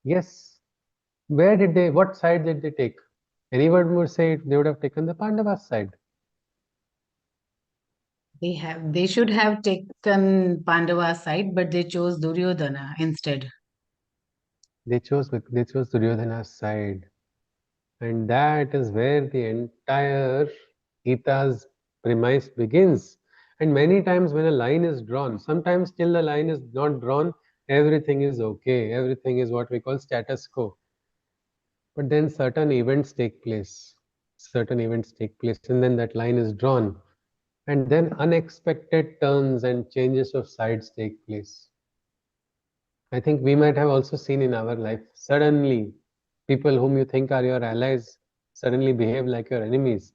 Yes. Where did they, what side did they take? Anyone would say they would have taken the Pandavas side. They should have taken Pandava's side, but they chose Duryodhana instead. They chose Duryodhana's side. And that is where the entire Gita's premise begins. And many times when a line is drawn, sometimes till the line is not drawn, everything is okay. Everything is what we call status quo. But then certain events take place. And then that line is drawn. And then unexpected turns and changes of sides take place. I think we might have also seen in our life, suddenly people whom you think are your allies suddenly behave like your enemies.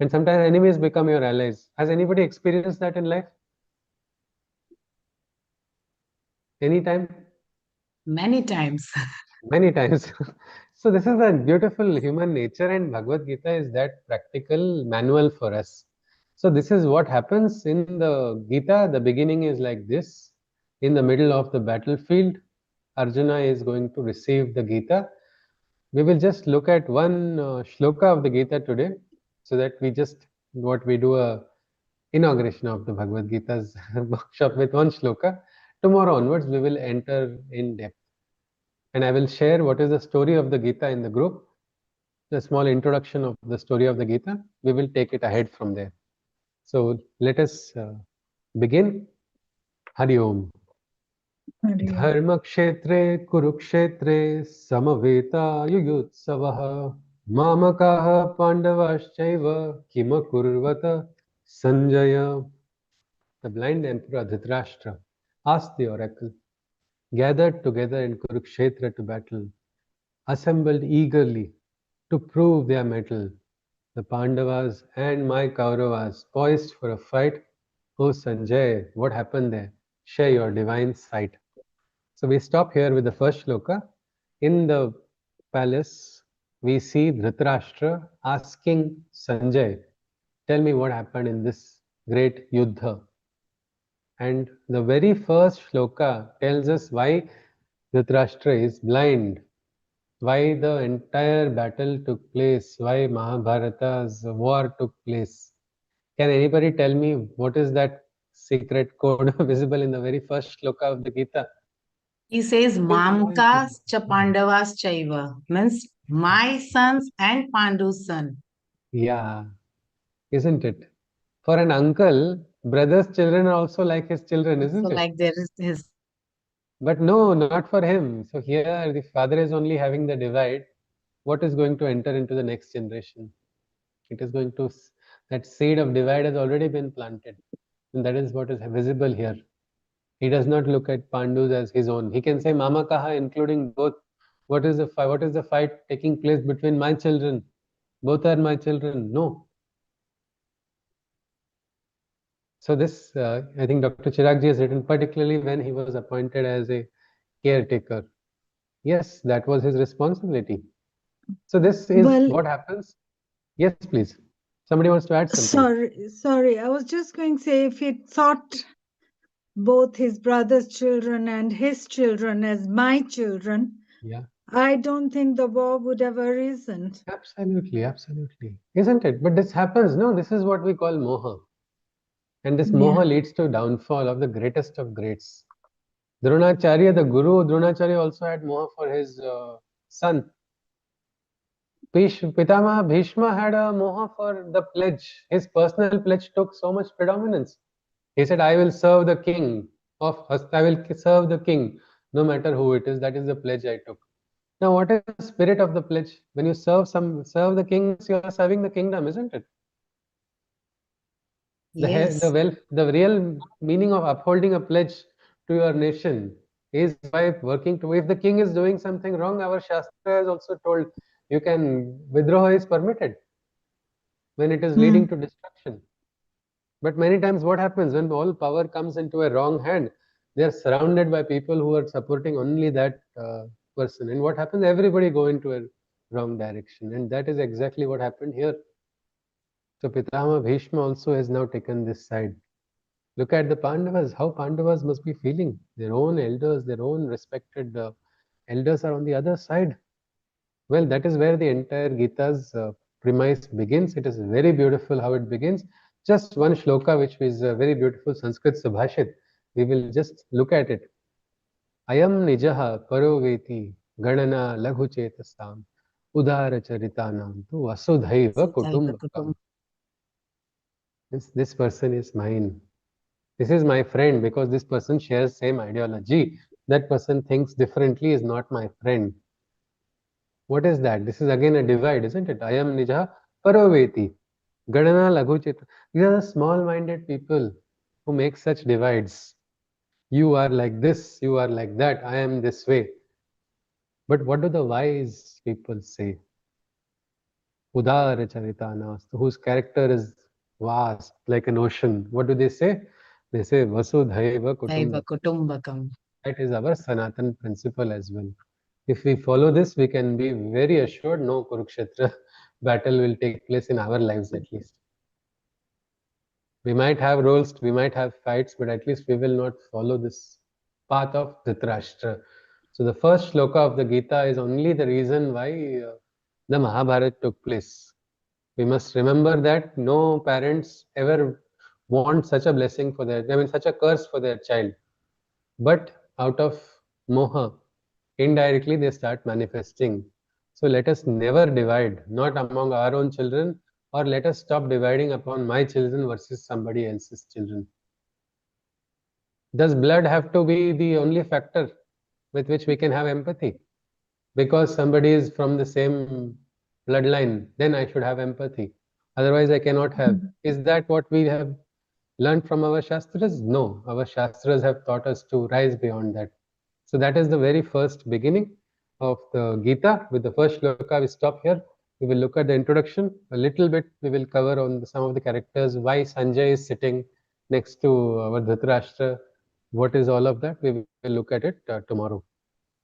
And sometimes enemies become your allies. Has anybody experienced that in life? Anytime? Many times. Many times. So this is the beautiful human nature, and Bhagavad Gita is that practical manual for us. So this is what happens in the Gita. The beginning is like this. In the middle of the battlefield, Arjuna is going to receive the Gita. We will just look at one shloka of the Gita today, so that we do a inauguration of the Bhagavad Gita's workshop with one shloka. Tomorrow onwards, we will enter in depth. And I will share what is the story of the Gita in the group, a small introduction of the story of the Gita. We will take it ahead from there. So let us begin. Hari Om. Dharma kshetre kurukshetre samaveta yuyutsavaha mamakaha pandavaschaiva kima kurvata Sanjaya. The blind emperor Dhritarashtra asked the oracle, gathered together in Kurukshetra to battle, assembled eagerly to prove their mettle. The Pandavas and my Kauravas poised for a fight. Oh Sanjay, what happened there? Share your divine sight. So we stop here with the first shloka. In the palace, we see Dhritarashtra asking Sanjay, tell me what happened in this great yuddha. And the very first shloka tells us why Dhritarashtra is blind, why the entire battle took place, why Mahabharata's war took place. Can anybody tell me what is that secret code visible in the very first shloka of the Gita? He says, Mamkas cha Pandavas chaiva, means my sons and Pandu's son. Yeah, isn't it? For an uncle, brother's children are also like his children, isn't it? Like there is his. But no, not for him. So here the father is only having the divide. What is going to enter into the next generation? It is going to That seed of divide has already been planted. And that is what is visible here. He does not look at Pandus as his own. He can say Mama Kaha, including both. What is the fight taking place between my children? Both are my children. No. So this, I think Dr. Chiragji has written, particularly when he was appointed as a caretaker. Yes, that was his responsibility. So this is what happens. Yes, please. Somebody wants to add something. Sorry. I was just going to say, if he thought both his brother's children and his children as my children, yeah, I don't think the war would have arisen. Absolutely, absolutely. Isn't it? But this happens, no? This is what we call moha. And this moha leads to downfall of the greatest of greats. Dronacharya, the guru, Dronacharya also had moha for his son. Pitamaha Bhishma had a moha for the pledge. His personal pledge took so much predominance. He said, I will serve the king I will serve the king, no matter who it is. That is the pledge I took. Now, what is the spirit of the pledge? When you serve the king, you are serving the kingdom, isn't it? Yes. The real meaning of upholding a pledge to your nation is by working to. If the king is doing something wrong, our Shastra has also told you can withdraw is permitted when it is leading to destruction. But many times what happens when all power comes into a wrong hand, they are surrounded by people who are supporting only that person. And what happens? Everybody go into a wrong direction. And that is exactly what happened here. So Pitama Bhishma also has now taken this side. Look at the Pandavas, how Pandavas must be feeling. Their own elders, their own respected elders are on the other side. Well, that is where the entire Gita's premise begins. It is very beautiful how it begins. Just one shloka, which is a very beautiful Sanskrit Subhashit. We will just look at it. Ayam nijaha paroveti ganana laghu chetasam udara charitanam tu vasudhaiva kutumbakam. This person is mine. This is my friend because this person shares same ideology. That person thinks differently is not my friend. What is that? This is again a divide, isn't it? I am Nija Paraveti. Gadana Laghuchita. These are the small-minded people who make such divides. You are like this, you are like that, I am this way. But what do the wise people say? Udara Charitana, whose character is vast, like an ocean. What do they say? They say Vasudhaiva Kutumbakam. That is our Sanatan principle as well. If we follow this, we can be very assured no Kurukshetra battle will take place in our lives at least. We might have roles, we might have fights, but at least we will not follow this path of Dhritarashtra. So the first shloka of the Gita is only the reason why the Mahabharata took place. We must remember that no parents ever want such a blessing for such a curse for their child. But out of moha, indirectly they start manifesting. So let us never divide, not among our own children, or let us stop dividing upon my children versus somebody else's children. Does blood have to be the only factor with which we can have empathy? Because somebody is from the same bloodline, then I should have empathy. Otherwise, I cannot have. Is that what we have learned from our Shastras? No, our Shastras have taught us to rise beyond that. So that is the very first beginning of the Gita. With the first shloka, we stop here. We will look at the introduction. A little bit we will cover on some of the characters, why Sanjay is sitting next to our Dhritarashtra. What is all of that? We will look at it tomorrow.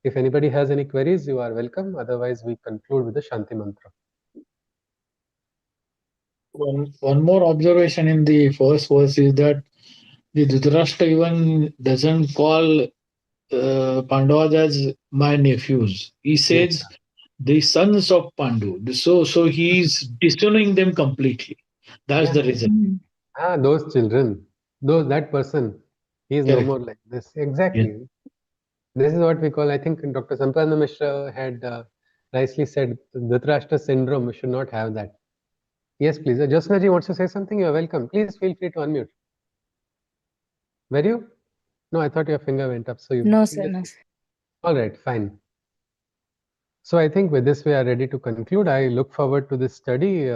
If anybody has any queries, you are welcome. Otherwise, we conclude with the Shanti Mantra. One more observation in the first verse is that the Dhritarashtra even doesn't call Pandavas as my nephews. He says the sons of Pandu. So he's disowning them completely. That's the reason. Those children, that person, he is no more like this. Exactly. Yeah. This is what we call, I think Dr. Sampadana Mishra had nicely said, Dhritarashtra syndrome. We should not have that. Yes, please. Josna ji wants to say something. You are welcome. Please feel free to unmute. Were you? No, I thought your finger went up. So you. No, sir. No, sir. All right, fine. So I think with this we are ready to conclude. I look forward to this study.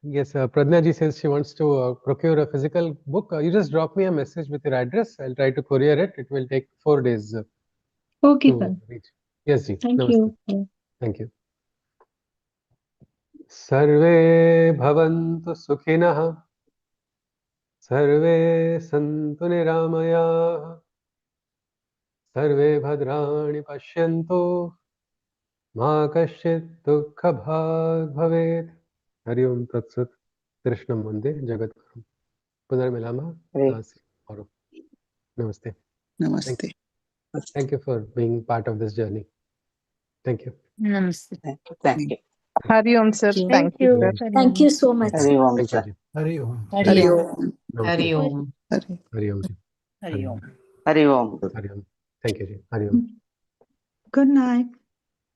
Yes, Pradnya ji says she wants to procure a physical book. You just drop me a message with your address. I'll try to courier it. It will take 4 days Okay, to sir. reach. Yes, ji. Thank Namaste. you. Thank you. Sarve bhavantu sukhinah. Sarve santu niramaya. Sarve bhadrani pashyantu. Ma kaschit dukha bhag bhavet. Hari Om Tat Sat. Krishnam Vande Jagat Guru. Punarmilama. Namaste. Namaste. Thank you for being part of this journey. Thank you. Namaste. Thank you. Hari Om, sir. Thank Thank you. you. Thank you so much. Hari Om, Thank you, sir. ji. Hari Om. Hari Hari Om. Om. Hari Om. Hari. Hari Om ji. Hari Om. Hari Om. Hari Om. Thank you, ji. Hari Om. Good night.